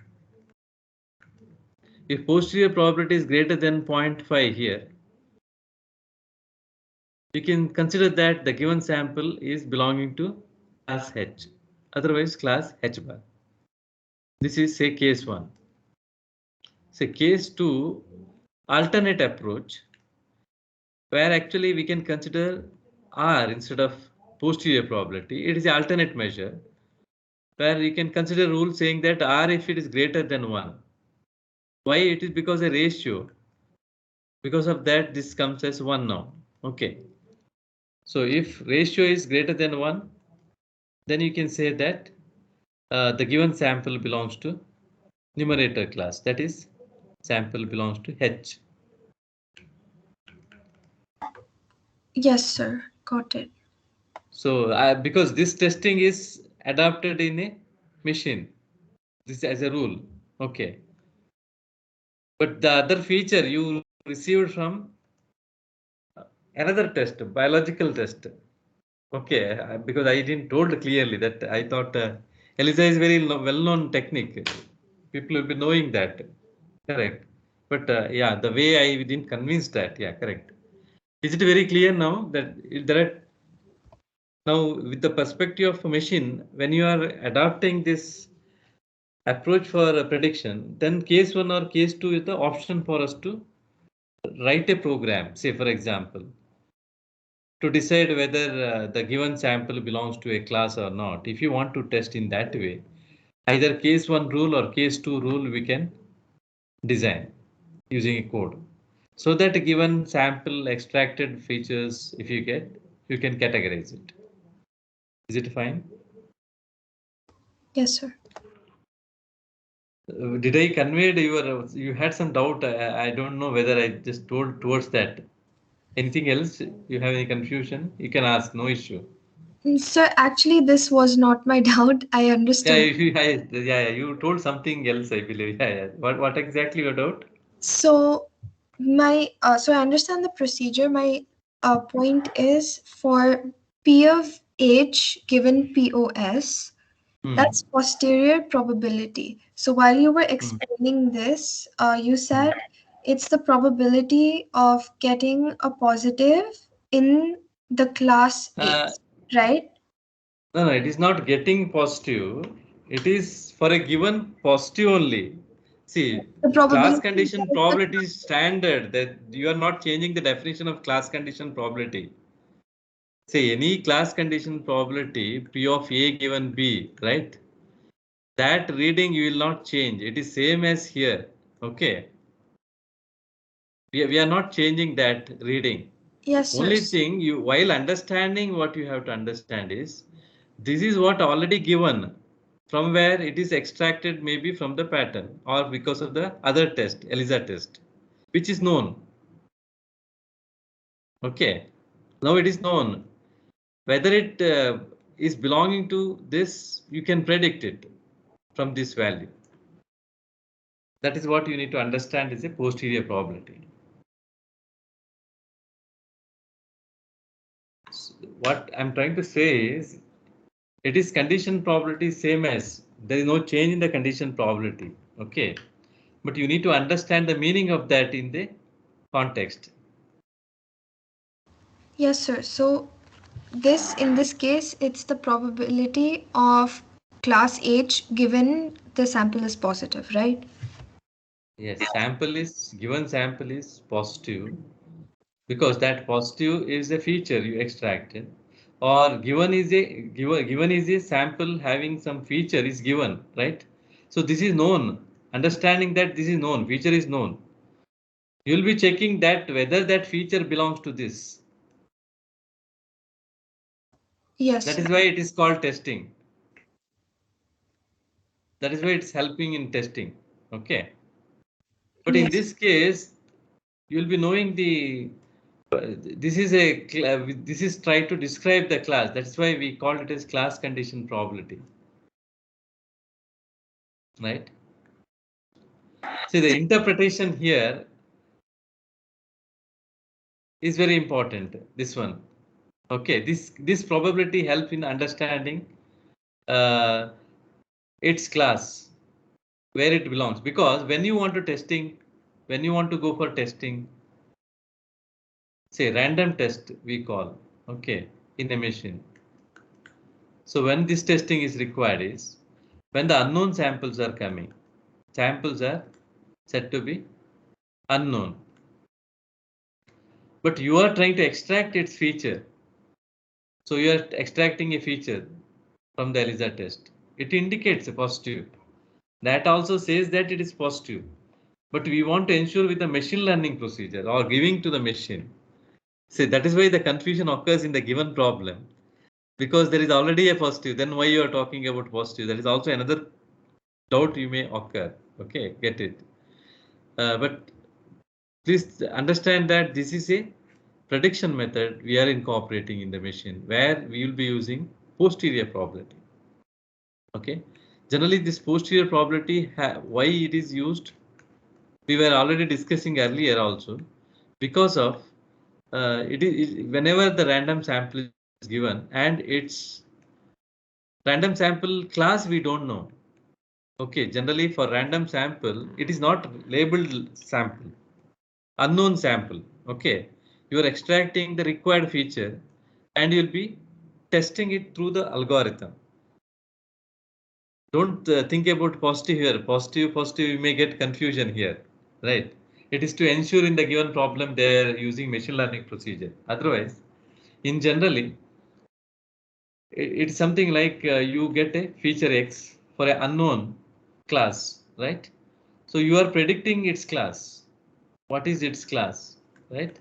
A: If posterior probability is greater than 0.5 here, you can consider that the given sample is belonging to class H, otherwise class H bar. This is say case 1. Say case 2, alternate approach, where actually we can consider R instead of posterior probability. It is the alternate measure where you can consider rule saying that R if it is greater than 1. Why? It is because a ratio. Because of that, this comes as 1 now. Okay. So if ratio is greater than 1, then you can say that the given sample belongs to numerator class. That is, sample belongs to H.
C: Yes, sir. Got it.
A: So because this testing is adopted in a machine, this as a rule. Okay. But the other feature you received from another test, biological test. Okay, because I didn't told clearly that I thought ELISA is very well-known technique. People will be knowing that. Correct. But yeah, the way I didn't convince that. Yeah, correct. Is it very clear now that there are now with the perspective of a machine, when you are adopting this approach for prediction, then case 1 or case 2 is the option for us to write a program, say for example, to decide whether the given sample belongs to a class or not. If you want to test in that way, either case 1 rule or case 2 rule we can design using a code. So that a given sample extracted features, if you get, you can categorize it. Is it fine?
C: Yes, sir.
A: Did I convey you had some doubt? I don't know whether I just told towards that. Anything else? You have any confusion? You can ask, no issue.
C: Sir, actually, this was not my doubt. I understood.
A: Yeah, you told something else, I believe. Yeah. What exactly your doubt?
C: So so I understand the procedure. My point is for P of H given POS, that's posterior probability. So while you were explaining this, you said it's the probability of getting a positive in the class H, right?
A: No, it is not getting positive. It is for a given positive only. See,
C: The
A: class
C: probability
A: condition
C: that is
A: probability is standard that you are not changing the definition of class condition probability. Say any class condition probability P of A given B, right? That reading you will not change. It is same as here. Okay. We are not changing that reading.
C: yes, sir.
A: Only thing you while understanding what you have to understand is this is what already given from where it is extracted maybe from the pattern or because of the other test, ELISA test, which is known. Okay. Now it is known. Whether it is belonging to this, you can predict it from this value. That is what you need to understand is a posterior probability. So what I'm trying to say is it is condition probability same as there is no change in the condition probability. Okay. But you need to understand the meaning of that in the context.
C: Yes, sir. So in this case, it's the probability of class H given the sample is positive, right?
A: Yes, given sample is positive because that positive is a feature you extracted, or given is a sample having some feature is given, right? So this is known. Understanding that this is known, feature is known. You will be checking that whether that feature belongs to this.
C: Yes,
A: That
C: sir.
A: is why it is called testing. That is why it's helping in testing. Okay. But
C: Yes.
A: in this case, you'll be knowing the this is try to describe the class. That's why we called it as class condition probability. Right? See, the interpretation here is very important. This one. Okay, this probability help in understanding uh, its class, where it belongs. Because when you want to go for testing, say random test we call, okay, in a machine. So when this testing is required is when the unknown samples are coming. Samples are said to be unknown. But you are trying to extract its feature. So you are extracting a feature from the ELISA test. It indicates a positive. That also says that it is positive. But we want to ensure with the machine learning procedure or giving to the machine. See, that is why the confusion occurs in the given problem. Because there is already a positive, then why you are talking about positive? That is also another doubt you may occur. Okay, get it. But please understand that this is a prediction method we are incorporating in the machine where we will be using posterior probability. Okay, generally this posterior probability, why it is used, we were already discussing earlier also, because of it is whenever the random sample is given and its random sample class we don't know. Okay, generally for random sample, it is not labeled sample, unknown sample. Okay, you are extracting the required feature and you'll be testing it through the algorithm. Don't think about positive here. Positive, you may get confusion here, right? It is to ensure in the given problem they're using machine learning procedure. Otherwise, in generally, it's something like you get a feature X for an unknown class, right? So you are predicting its class. What is its class, right?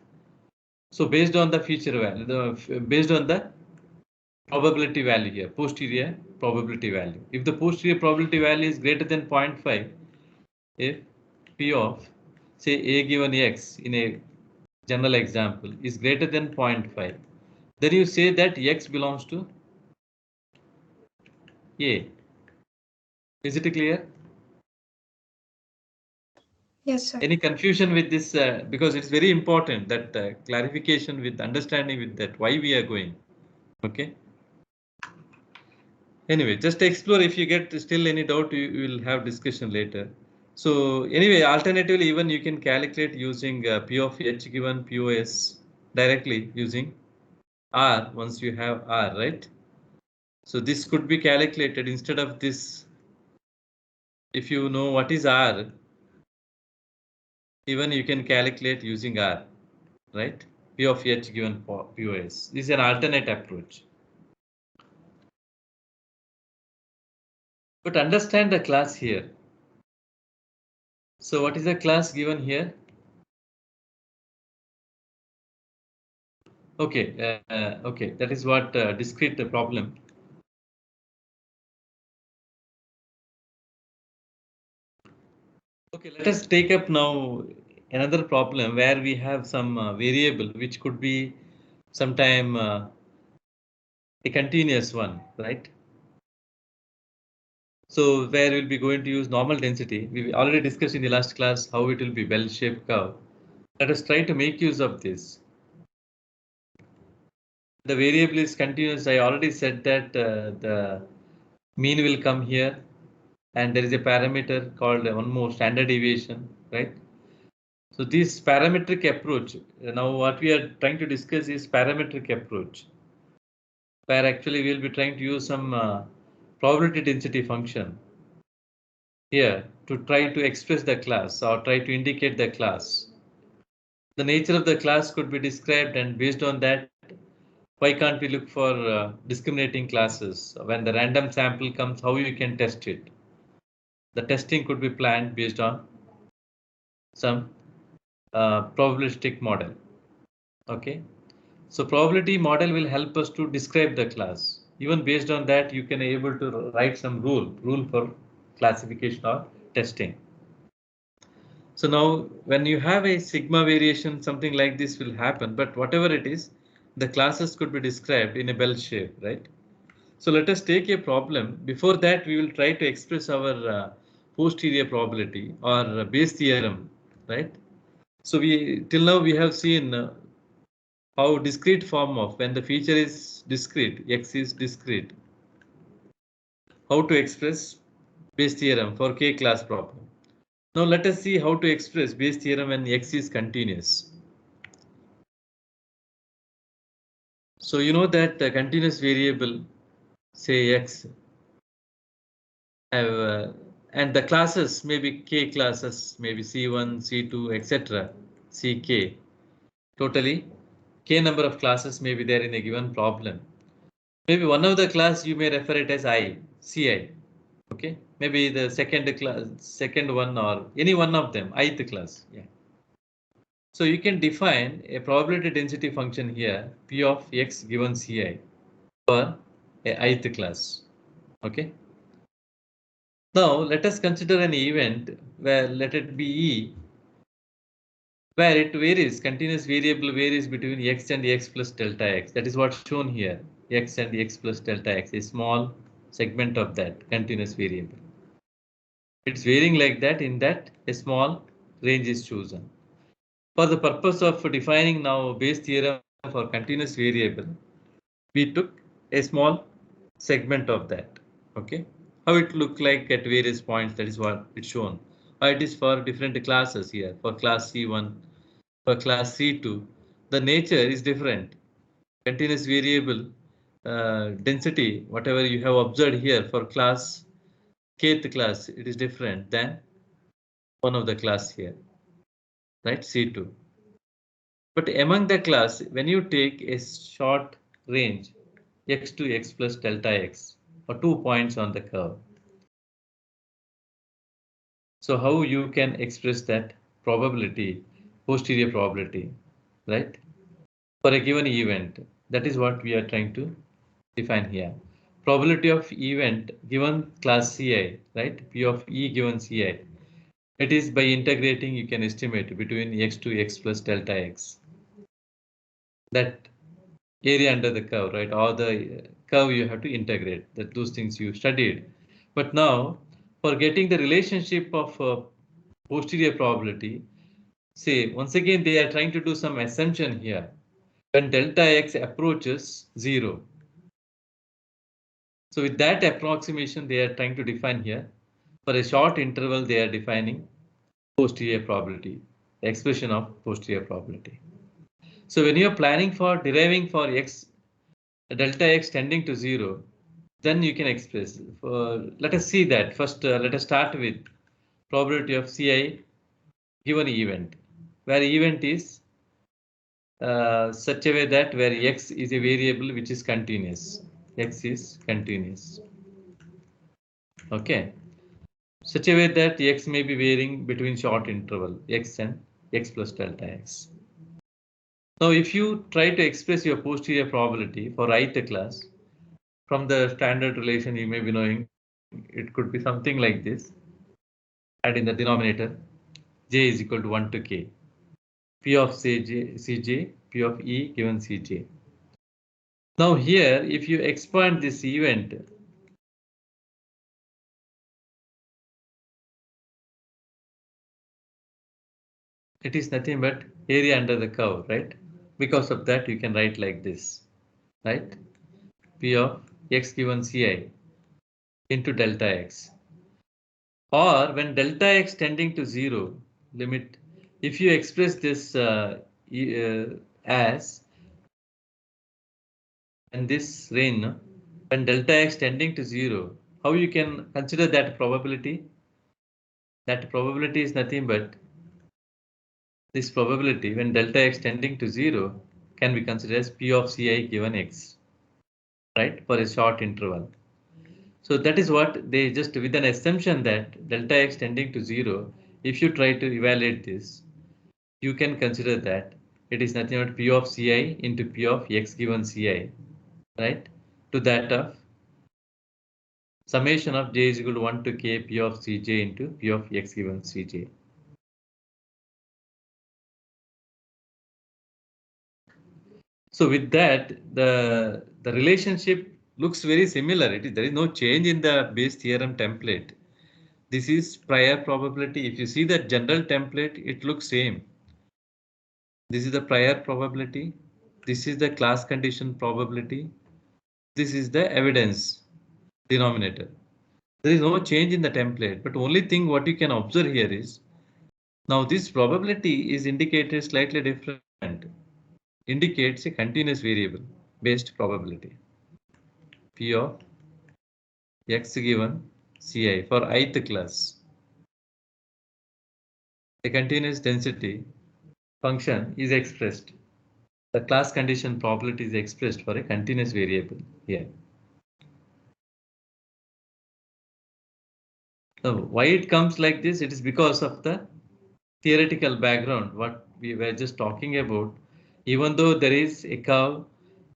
A: So based on the feature value, based on the probability value here, posterior probability value. If the posterior probability value is greater than 0.5, if P of say A given X in a general example is greater than 0.5, then you say that X belongs to A. Is it clear?
C: Yes, sir.
A: Any confusion with this? Because it's very important that clarification with understanding with that why we are going. Okay. Anyway, just explore. If you get still any doubt, you will have discussion later. So anyway, alternatively, even you can calculate using P of H given POS directly using R once you have R, right? So this could be calculated instead of this. If you know what is R, even you can calculate using R, right? P of H given POS. This is an alternate approach. But understand the class here. So what is the class given here? Okay, okay, that is what discrete problem. Okay, let us take up now another problem where we have some variable which could be sometime a continuous one, right? So where we'll be going to use normal density. We already discussed in the last class how it will be bell-shaped curve. Let us try to make use of this. The variable is continuous. I already said that the mean will come here and there is a parameter called one more standard deviation, right? So this parametric approach, now what we are trying to discuss is parametric approach, where actually we'll be trying to use some probability density function here to try to express the class or try to indicate the class. The nature of the class could be described, and based on that, why can't we look for discriminating classes? When the random sample comes, how you can test it? The testing could be planned based on some probabilistic model. Okay, so probability model will help us to describe the class. Even based on that, you can able to write some rule for classification or testing. So now when you have a sigma variation, something like this will happen, but whatever it is, the classes could be described in a bell shape, right? So let us take a problem. Before that, we will try to express our posterior probability or Bayes theorem, right? So we till now we have seen how discrete form of when the feature is discrete, x is discrete, how to express Bayes theorem for k class problem. Now let us see how to express Bayes theorem when x is continuous. So you know that the continuous variable, say x, have and the classes may be k classes, maybe C1, C2, etc. Ck. Totally, k number of classes may be there in a given problem. Maybe one of the class you may refer it as I, Ci. Okay, maybe the second one or any one of them, ith class. Yeah. So you can define a probability density function here, p of x given Ci for a ith class. Okay. Now let us consider an event where let it be E, where it varies, continuous variable varies between x and x plus delta x. That is what's shown here, x and x plus delta x, a small segment of that continuous variable. It's varying like that, in that a small range is chosen. For the purpose of defining now Bayes theorem for continuous variable, we took a small segment of that. Okay, how it look like at various points, that is what it's shown. It is for different classes here, for class C1, for class C2, the nature is different. Continuous variable density, whatever you have observed here for class kth class, it is different than one of the class here, right? C2. But among the class, when you take a short range, x to x plus delta x, or 2 points on the curve. So how you can express that probability, posterior probability, right? For a given event, that is what we are trying to define here. Probability of event given class Ci, right? P of E given Ci. It is by integrating you can estimate between x to x plus delta x. That area under the curve, right? Or the curve you have to integrate, that those things you studied. But now for getting the relationship of posterior probability, say once again they are trying to do some assumption here. When delta x approaches 0. So with that approximation they are trying to define here. For a short interval they are defining posterior probability, the expression of posterior probability. So when you are planning for deriving for x, delta x tending to 0, then you can express. Let us see that first. Let us start with probability of Ci given event, where event is such a way that where x is a variable which is continuous. X is continuous. Okay, such a way that x may be varying between short interval x and x plus delta x. Now, if you try to express your posterior probability for ith class from the standard relation, you may be knowing it could be something like this. And in the denominator, j is equal to 1 to k. P of Cj, P of E given Cj. Now here, if you expand this event, it is nothing but area under the curve, right? Because of that, you can write like this, right? P of x given Ci into delta x. Or when delta x tending to 0, limit, if you express this as, and this range, no? When delta x tending to 0, how you can consider that probability? That probability is nothing but this probability when delta x tending to 0 can be considered as P of Ci given x, right, for a short interval. So that is what they just, with an assumption that delta x tending to 0, if you try to evaluate this, you can consider that it is nothing but P of Ci into P of x given Ci, right, to that of summation of j is equal to 1 to k p of cj into p of x given cj. So with that, the relationship looks very similar. There is no change in the Bayes theorem template. This is prior probability. If you see the general template, it looks same. This is the prior probability. This is the class condition probability. This is the evidence denominator. There is no change in the template, but only thing what you can observe here is now this probability is indicated slightly different. Indicates a continuous variable based probability. P of x given Ci for ith class. A continuous density function is expressed. The class condition probability is expressed for a continuous variable here. So why it comes like this? It is because of the theoretical background, what we were just talking about. Even though there is a curve,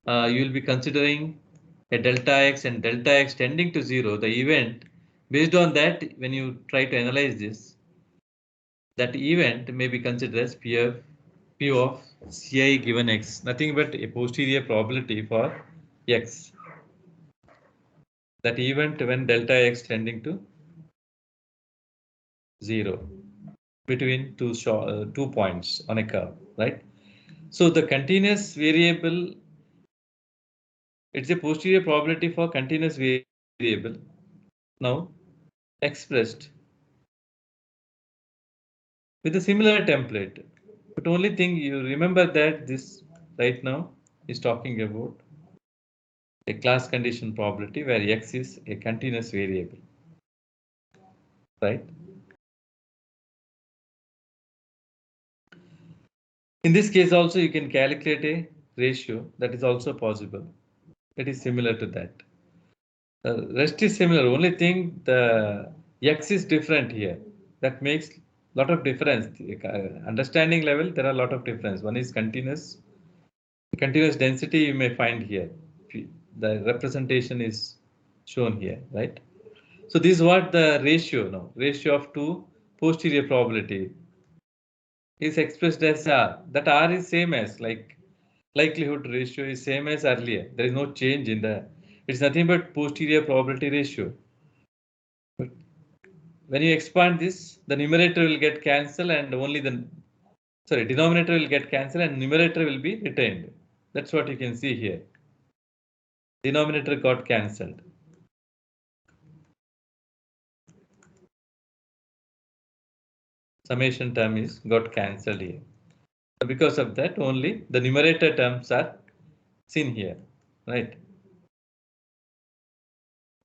A: you will be considering a delta x and delta x tending to 0, the event. Based on that, when you try to analyze this, that event may be considered as P of Ci given x, nothing but a posterior probability for x. That event when delta x tending to 0 between two points on a curve, right? So the continuous variable, it's a posterior probability for continuous variable. Now expressed with a similar template, but only thing you remember that this right now is talking about a class condition probability where x is a continuous variable, right? In this case also you can calculate a ratio, that is also possible. It is similar to that. The rest is similar, only thing the x is different here. That makes lot of difference. Understanding level, there are a lot of difference. One is continuous density you may find here. The representation is shown here, right? So this is what the ratio now. Ratio of two posterior probability is expressed as R. That R is same as like likelihood ratio is same as earlier. There is no change in the, it's nothing but posterior probability ratio. But when you expand this, the numerator will get cancelled and only the, sorry, denominator will get cancelled and numerator will be retained. That's what you can see here. Denominator got cancelled. Summation term is got cancelled here. So because of that, only the numerator terms are seen here, right?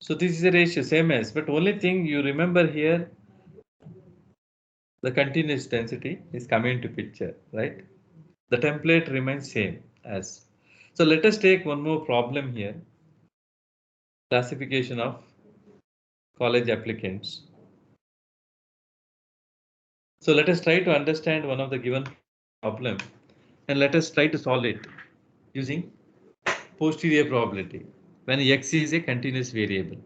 A: So this is a ratio same as, but only thing you remember here, the continuous density is coming into picture, right? The template remains same as. So let us take one more problem here. Classification of college applicants. So let us try to understand one of the given problem and let us try to solve it using posterior probability when x is a continuous variable.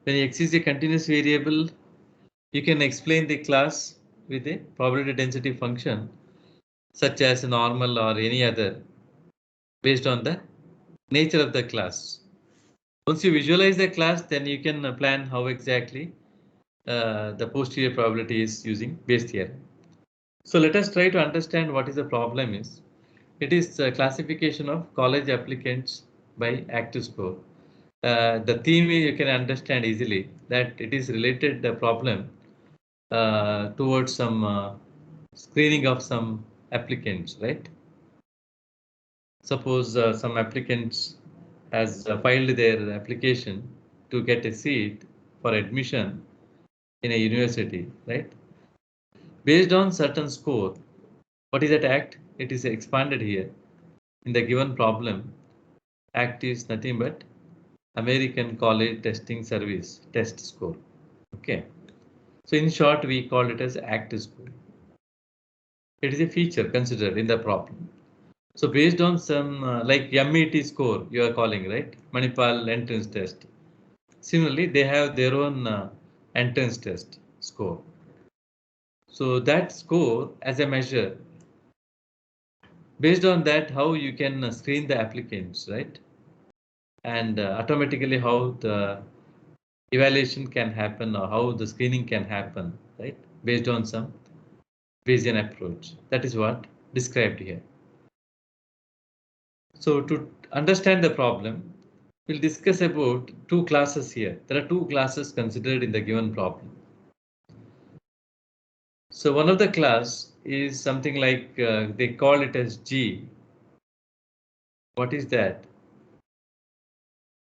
A: When x is a continuous variable, you can explain the class with a probability density function such as normal or any other based on the nature of the class. Once you visualize the class, then you can plan how exactly the posterior probability is using Bayes theorem. So let us try to understand what is the problem is. It is classification of college applicants by active score. The theme you can understand easily that it is related the problem towards some screening of some applicants, right? Suppose some applicants has filed their application to get a seat for admission in a university, right? Based on certain score, what is that act? It is expanded here. In the given problem, act is nothing but American College Testing Service test score. Okay. So in short, we call it as ACT score. It is a feature considered in the problem. So based on some like MET score you are calling, right? Manipal entrance test. Similarly, they have their own entrance test score. So that score as a measure, based on that, how you can screen the applicants, right? And automatically how the evaluation can happen or how the screening can happen, right? Based on some Bayesian approach. That is what described here. So to understand the problem, we'll discuss about two classes here. There are two classes considered in the given problem. So one of the class is something like they call it as G. What is that?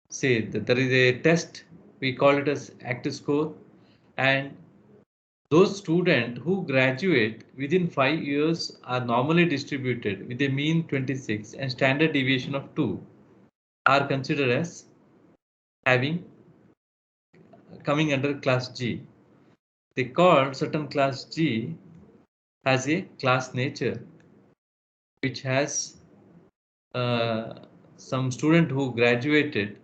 A: Say that there is a test, we call it as active score, and those students who graduate within 5 years are normally distributed with a mean 26 and standard deviation of 2 are considered as having coming under class G. They call certain class G has a class nature which has some student who graduated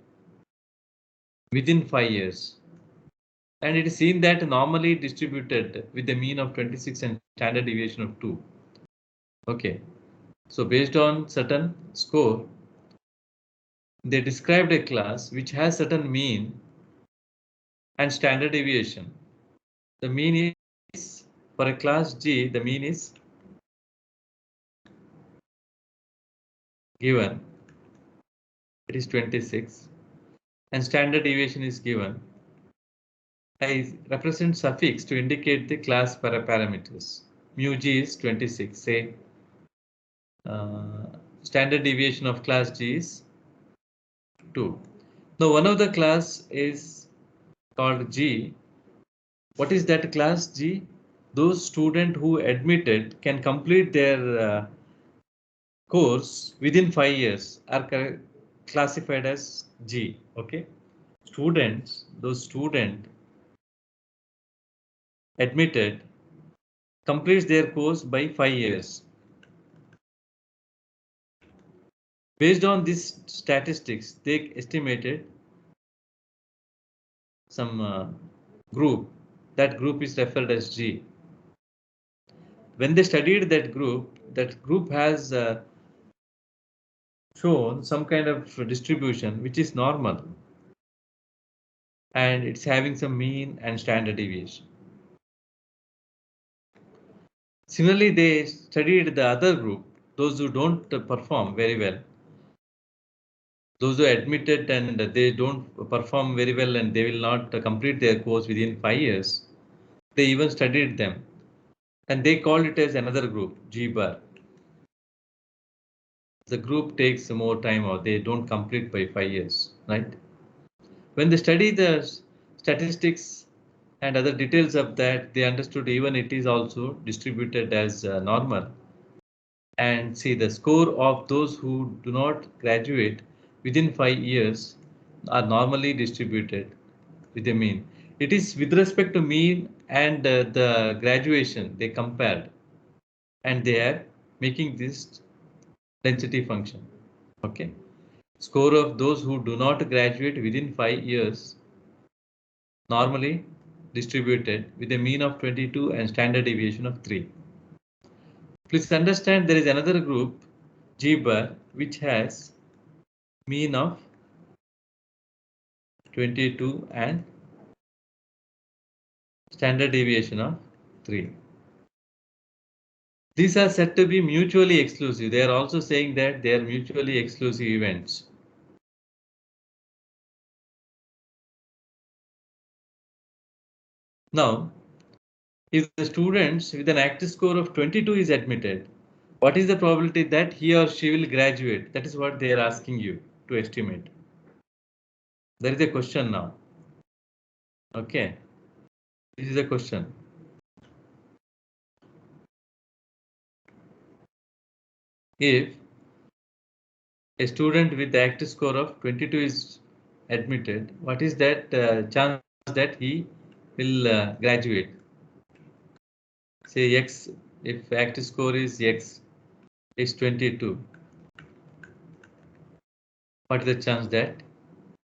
A: within 5 years, and it is seen that normally distributed with a mean of 26 and standard deviation of 2. Okay, so based on certain score, they described a class which has certain mean and standard deviation. The mean is, for a class G, the mean is given, it is 26, and standard deviation is given. I represent suffix to indicate the class parameters. Mu G is 26, say standard deviation of class G is 2. Now one of the class is called G. What is that class G? Those students who admitted can complete their course within 5 years are classified as G. Okay, those students admitted completes their course by 5 years. Based on these statistics, they estimated some group. That group is referred as G. When they studied that group has shown some kind of distribution which is normal, and it's having some mean and standard deviation. Similarly, they studied the other group, those who don't perform very well, those who admitted and they don't perform very well and they will not complete their course within 5 years. They even studied them and they called it as another group, G bar. The group takes more time or they don't complete by 5 years, right? When they study the statistics and other details of that, they understood even it is also distributed as normal. And see the score of those who do not graduate within 5 years are normally distributed with a mean. It is with respect to mean and the graduation they compared, and they are making this density function. Okay, score of those who do not graduate within 5 years normally distributed with a mean of 22 and standard deviation of 3. Please understand there is another group G bar which has mean of 22 and standard deviation of 3. These are said to be mutually exclusive. They are also saying that they are mutually exclusive events. Now, if the students with an active score of 22 is admitted, what is the probability that he or she will graduate? That is what they are asking you to estimate. There is a question now. Okay, this is a question. If a student with the active score of 22 is admitted, what is that chance that he will graduate? Say X, if active score is X is 22. what is the chance that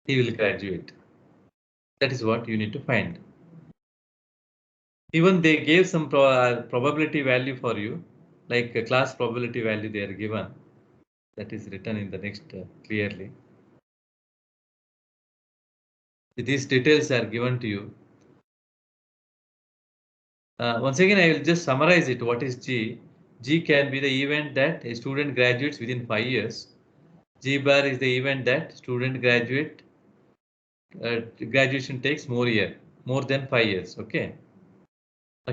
A: he will graduate? That is what you need to find. Even they gave some probability value for you, like a class probability value they are given. That is written in the next clearly. These details are given to you. Once again, I will just summarize it. What is G? G can be the event that a student graduates within 5 years. G bar is the event that student graduation takes more than 5 years. Okay.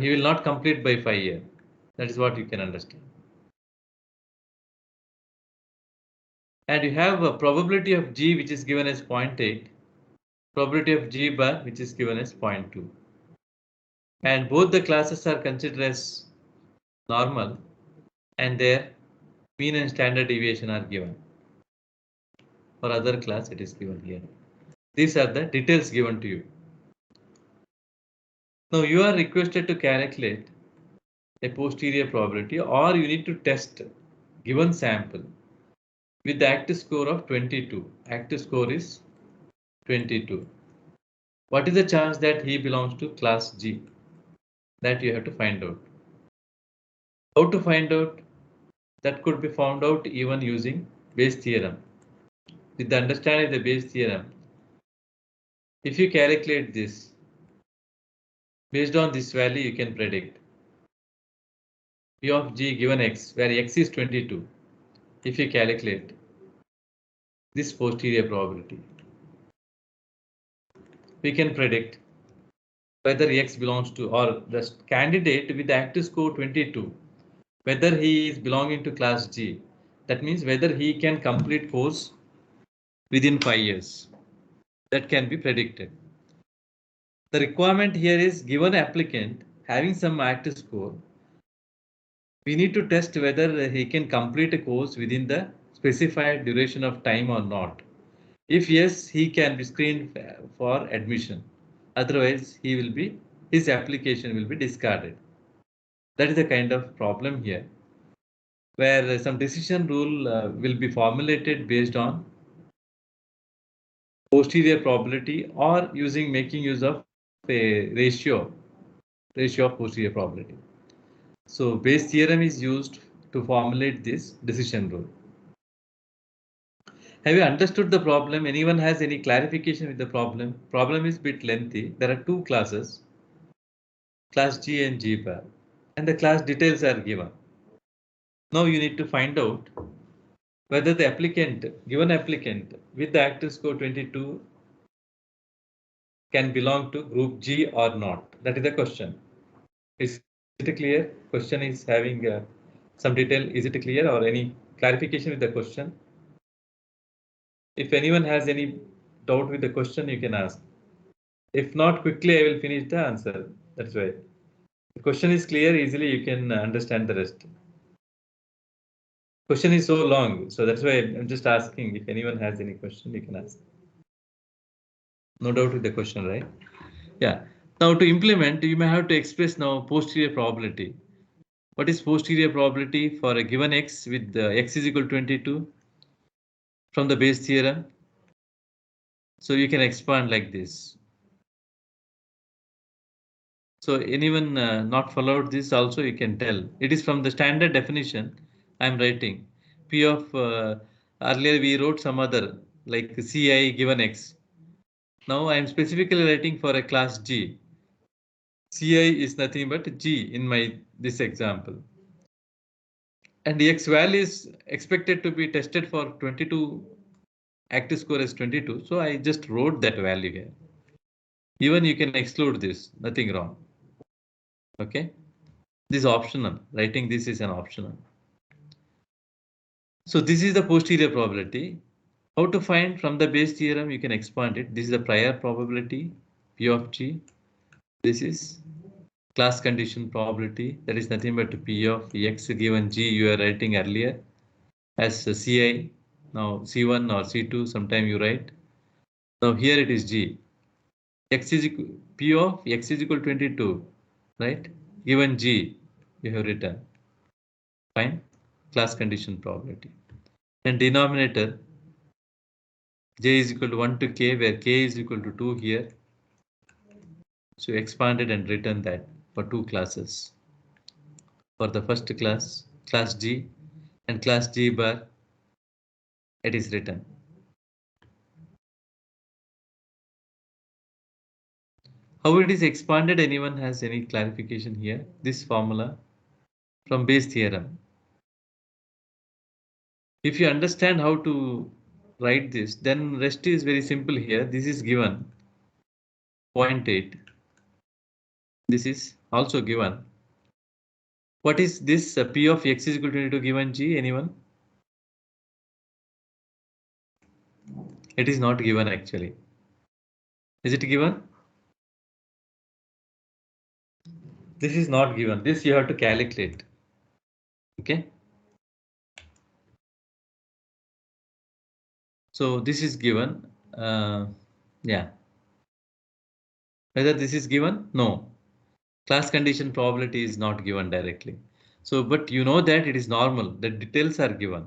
A: He will not complete by 5 years. That is what you can understand. And you have a probability of G which is given as 0.8. Probability of G bar which is given as 0.2. And both the classes are considered as normal and their mean and standard deviation are given. For other class it is given here. These are the details given to you. Now you are requested to calculate a posterior probability, or you need to test given sample with the active score of 22. Active score is 22. What is the chance that he belongs to class G? That you have to find out. How to find out? That could be found out even using Bayes theorem. With the understanding of the Bayes theorem, if you calculate this, based on this value you can predict P of G given X, where X is 22. If you calculate this posterior probability, we can predict whether X belongs to, or the candidate with the active score 22, whether he is belonging to class G. That means whether he can complete course within 5 years. That can be predicted. The requirement here is given applicant having some active score, we need to test whether he can complete a course within the specified duration of time or not. If yes, he can be screened for admission. Otherwise, his application will be discarded. That is the kind of problem here, where some decision rule will be formulated based on posterior probability or making use of a ratio of posterior probability. So Bayes theorem is used to formulate this decision rule. Have you understood the problem? Anyone has any clarification with the problem? Problem is a bit lengthy. There are two classes, class G and G bar, and the class details are given. Now you need to find out whether the given applicant with the active score 22 can belong to group G or not. That is the question. Is it clear? Question is having some detail. Is it clear or any clarification with the question? If anyone has any doubt with the question, you can ask. If not, quickly I will finish the answer. That's why. The question is clear, easily you can understand the rest. Question is so long, so that's why I'm just asking. If anyone has any question, you can ask. No doubt with the question, right? Yeah. Now to implement, you may have to express now posterior probability. What is posterior probability for a given X with X is equal to 22 from the Bayes theorem? So you can expand like this. So anyone not followed this also you can tell. It is from the standard definition I'm writing. P of earlier we wrote some other like Ci given X. Now I am specifically writing for a class G. Ci is nothing but G in this example. And the X value is expected to be tested for 22, active score is 22. So I just wrote that value here. Even you can exclude this, nothing wrong. Okay. This is optional. Writing this is an optional. So this is the posterior probability. How to find from the Bayes theorem? You can expand it. This is the prior probability, P of G. This is class condition probability. That is nothing but P of X given G you are writing earlier as Ci. Now C1 or C2, sometime you write. Now here it is G. X is equal, P of X is equal to 22, right? Given G, you have written. Fine. Class condition probability. And denominator j is equal to 1 to k, where k is equal to 2 here. So expanded and written that for two classes. For the first class, class G, and class G bar, it is written. How it is expanded, anyone has any clarification here? This formula from Bayes theorem. If you understand how to write this, then rest is very simple here. This is given 0.8. This is also given. What is this P of x is equal to 22 given G? Anyone? It is not given actually. Is it given? This is not given. This you have to calculate. Okay. So this is given. Yeah. Whether this is given? No. Class condition probability is not given directly. So, but you know that it is normal. The details are given.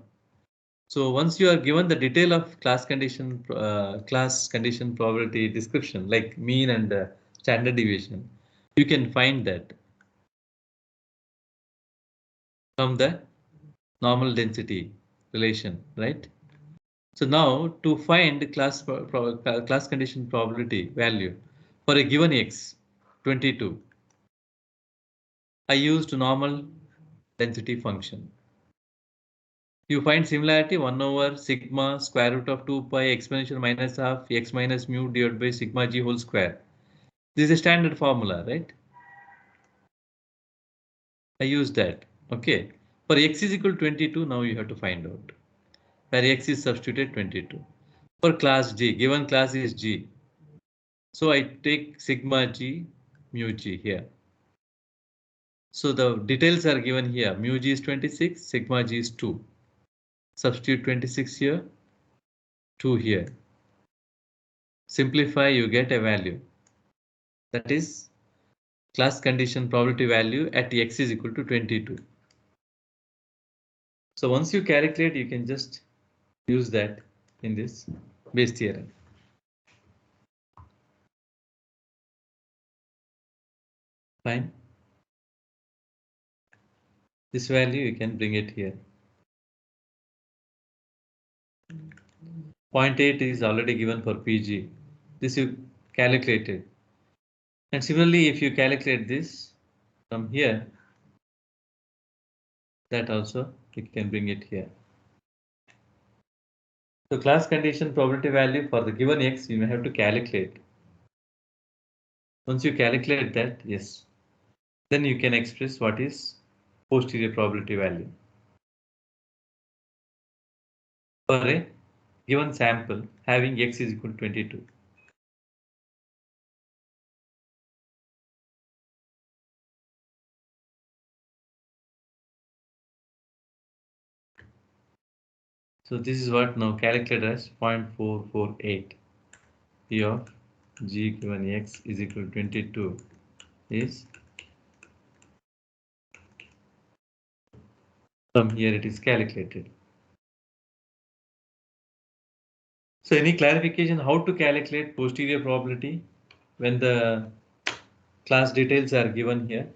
A: So once you are given the detail of class condition probability description, like mean and standard deviation, you can find that from the normal density relation, right? So now to find class condition probability value for a given x, 22, I used normal density function. You find similarity 1 over sigma square root of 2 pi exponential minus half x minus mu divided by sigma g whole square. This is a standard formula, right? I use that. Okay. For x is equal to 22, now you have to find out. Where x is substituted 22. For class G, given class is G. So I take sigma G, mu G here. So the details are given here. Mu G is 26, sigma G is 2. Substitute 26 here, 2 here. Simplify, you get a value. That is class condition probability value at x is equal to 22. So once you calculate, you can just use that in this Bayes theorem. Fine. This value you can bring it here. 0.8 is already given for PG. This you calculated. And similarly, if you calculate this from here, that also you can bring it here. So class condition probability value for the given x, you may have to calculate. Once you calculate that, yes, then you can express what is posterior probability value for a given sample having x is equal to 22. So this is what now calculated as 0.448. P of G given x is equal to 22 is, from here it is calculated. So any clarification how to calculate posterior probability when the class details are given here?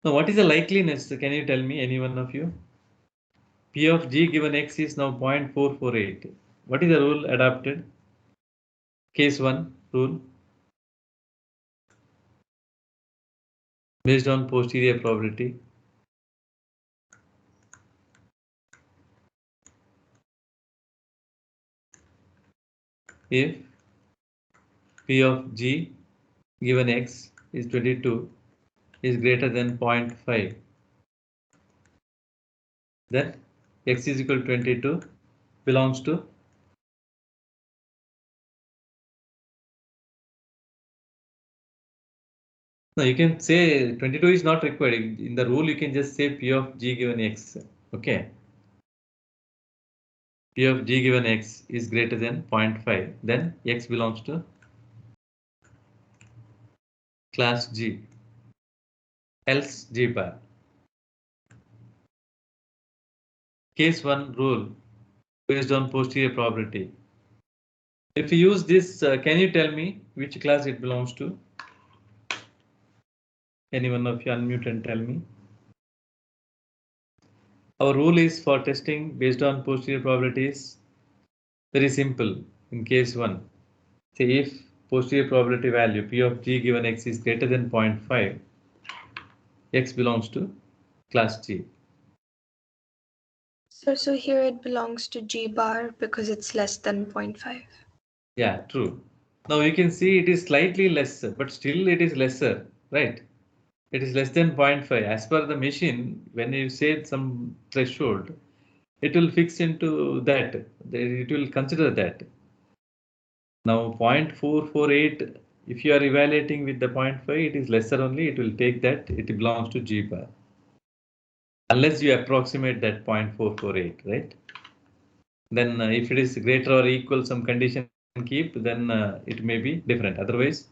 A: Now what is the likeliness? Can you tell me, any one of you? P of G given x is now 0.448. What is the rule adopted? Case 1 rule based on posterior probability. If P of G given x is 22 is greater than 0.5, then x is equal to 22 belongs to, no, you can say 22 is not required. In the rule, you can just say P of G given x. Okay. P of G given x is greater than 0.5, then x belongs to class G, else G bar. case 1 rule based on posterior probability. If you use this, can you tell me which class it belongs to? Any one of you unmute and tell me. Our rule is for testing based on posterior probabilities. Very simple. In case 1, say if posterior probability value P of G given X is greater than 0.5, X belongs to class G.
C: So here it belongs to G bar because it's less than 0.5.
A: Yeah, true. Now you can see it is slightly lesser, but still it is lesser, right? It is less than 0.5. As per the machine, when you say some threshold, it will fix into that. It will consider that. Now 0.448, if you are evaluating with the 0.5, it is lesser only. It will take that. It belongs to G bar. Unless you approximate that 0.448, right? Then if it is greater or equal some condition keep, then it may be different. Otherwise,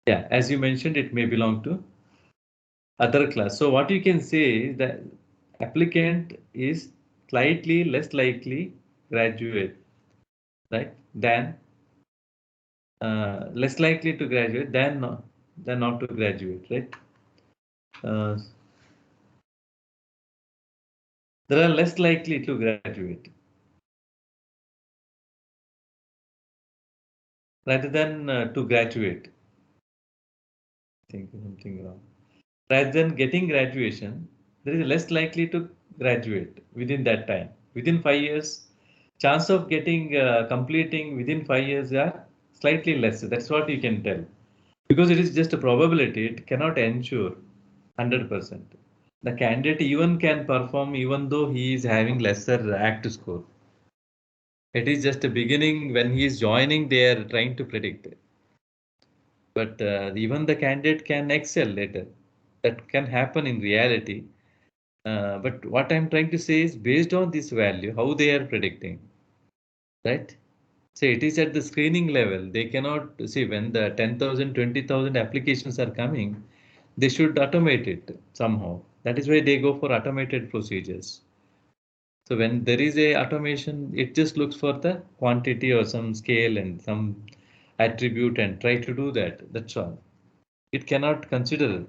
A: yeah, as you mentioned, it may belong to other class. So what you can say is that applicant is slightly less likely graduate, right? Than less likely to graduate than not to graduate, right? There are less likely to graduate rather than to graduate. I think something wrong. Rather than getting graduation, there is less likely to graduate within that time. Within 5 years, chance of getting completing within 5 years are slightly less. That's what you can tell. Because it is just a probability, it cannot ensure 100%. The candidate even can perform even though he is having lesser ACT score. It is just a beginning when he is joining, they are trying to predict it. But even the candidate can excel later. That can happen in reality. But what I'm trying to say is based on this value, how they are predicting, right? So it is at the screening level. They cannot see when the 10,000, 20,000 applications are coming, they should automate it somehow. That is why they go for automated procedures. So when there is a automation, it just looks for the quantity or some scale and some attribute and try to do that. That's all. It cannot consider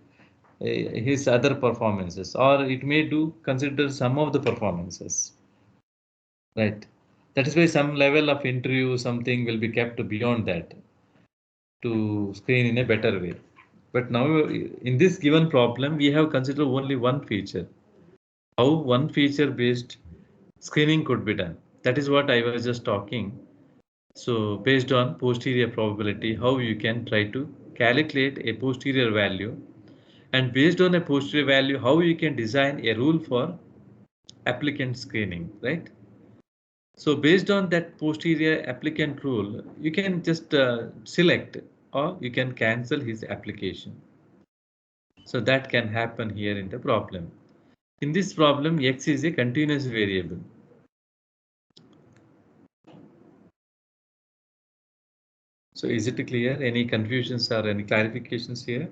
A: his other performances, or it may do consider some of the performances, right? That is why some level of interview, something will be kept beyond that to screen in a better way. But now in this given problem, we have considered only one feature, how one feature based screening could be done. That is what I was just talking. So based on posterior probability, how you can try to calculate a posterior value, and based on a posterior value, how you can design a rule for applicant screening, right? So based on that posterior applicant rule, you can just select or you can cancel his application. So that can happen here in the problem. In this problem, X is a continuous variable. So is it clear? Any confusions or any clarifications here?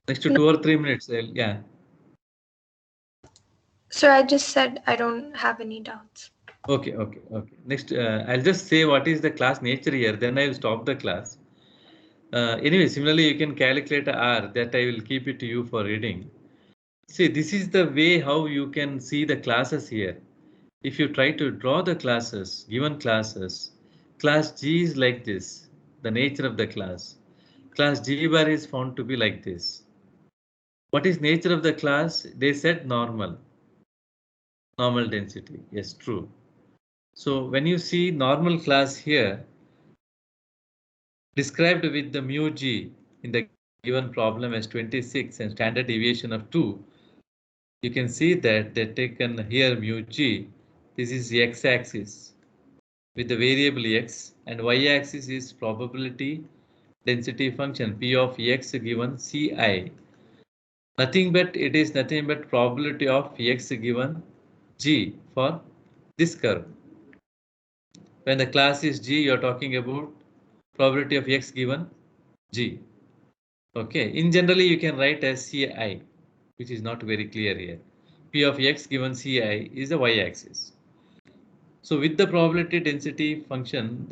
A: Next to 2 or 3 minutes, yeah.
C: So I just said I don't have any doubts.
A: Okay. Next, I'll just say what is the class nature here, then I'll stop the class. Anyway, similarly, you can calculate R, that I will keep it to you for reading. See, this is the way how you can see the classes here. If you try to draw the classes, given classes, class G is like this, the nature of the class. Class G bar is found to be like this. What is nature of the class? They said normal density. Yes, true. So when you see normal class here, described with the mu G in the given problem as 26 and standard deviation of 2, you can see that they've taken here mu G. This is the x-axis with the variable x, and y-axis is probability density function P of x given Ci. Nothing but it is nothing but probability of x given G for this curve. When the class is G, you're talking about probability of x given G. Okay, in generally you can write as Ci, which is not very clear here. P of x given Ci is the y-axis. So with the probability density function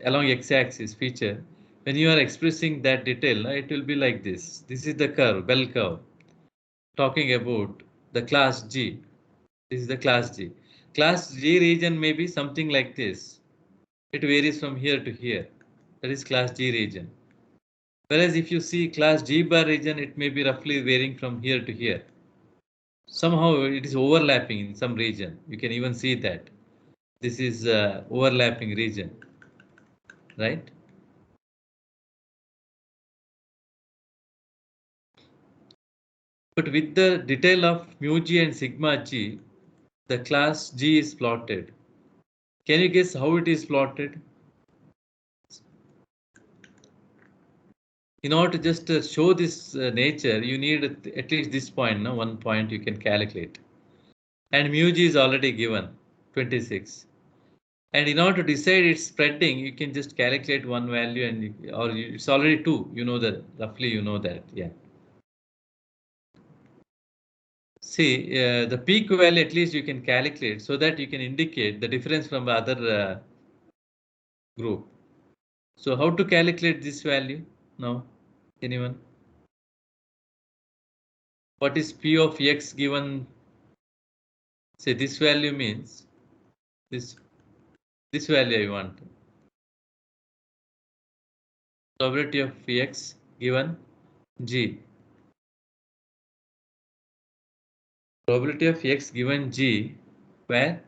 A: along x-axis feature, when you are expressing that detail, it will be like this. This is the curve, bell curve, talking about the class G. This is the class G. Class G region may be something like this. It varies from here to here. That is class G region. Whereas if you see class G bar region, it may be roughly varying from here to here. Somehow it is overlapping in some region. You can even see that. This is overlapping region, right? But with the detail of mu G and sigma G, the class G is plotted. Can you guess how it is plotted? In order to just show this nature, you need at least this point, no? 1 point you can calculate. And mu G is already given, 26. And in order to decide its spreading, you can just calculate one value and it's already 2. You know that, roughly you know that, yeah. See, the peak value at least you can calculate so that you can indicate the difference from the other group. So how to calculate this value now? Anyone? What is P of x given? Say this value means this value I want. Probability of x given G. Probability of x given G, where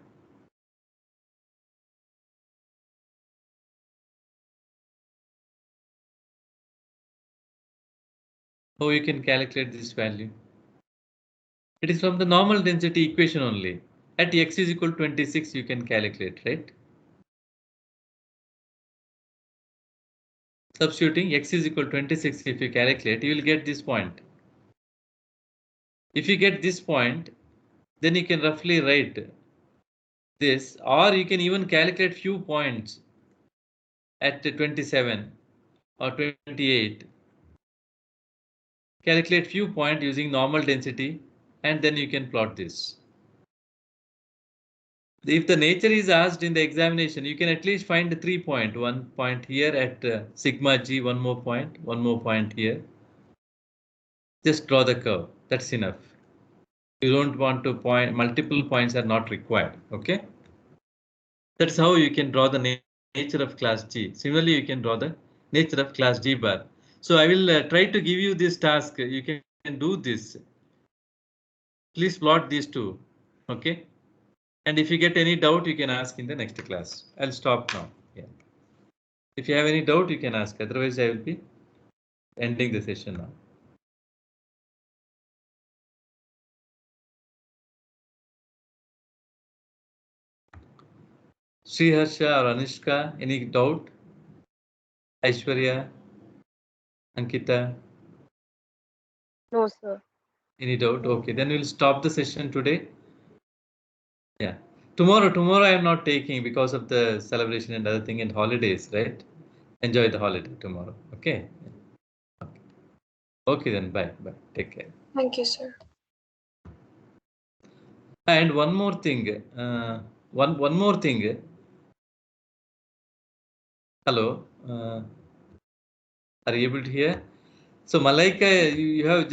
A: how you can calculate this value? It is from the normal density equation only. At x is equal to 26, you can calculate, right? Substituting x is equal to 26, if you calculate, you will get this point. If you get this point, then you can roughly write this, or you can even calculate few points at 27 or 28. Calculate few points using normal density, and then you can plot this. If the nature is asked in the examination, you can at least find 3 point, 1 point here at sigma G, one more point here. Just draw the curve. That's enough. You don't want to point, multiple points are not required. Okay. That's how you can draw the nature of class G. Similarly, you can draw the nature of class G bar. So I will try to give you this task. You can do this. Please plot these two. Okay. And if you get any doubt, you can ask in the next class. I'll stop now. Yeah. If you have any doubt, you can ask. Otherwise, I will be ending the session now. Sriharsha or Anushka, any doubt? Aishwarya, Ankita?
B: No, sir.
A: Any doubt? Okay, then we'll stop the session today. Yeah. Tomorrow I am not taking because of the celebration and other thing and holidays, right? Enjoy the holiday tomorrow. Okay. Okay then. Bye. Bye. Take care.
C: Thank you, sir.
A: And one more thing. One more thing. Hello. Are you able to hear? So Malaika, you have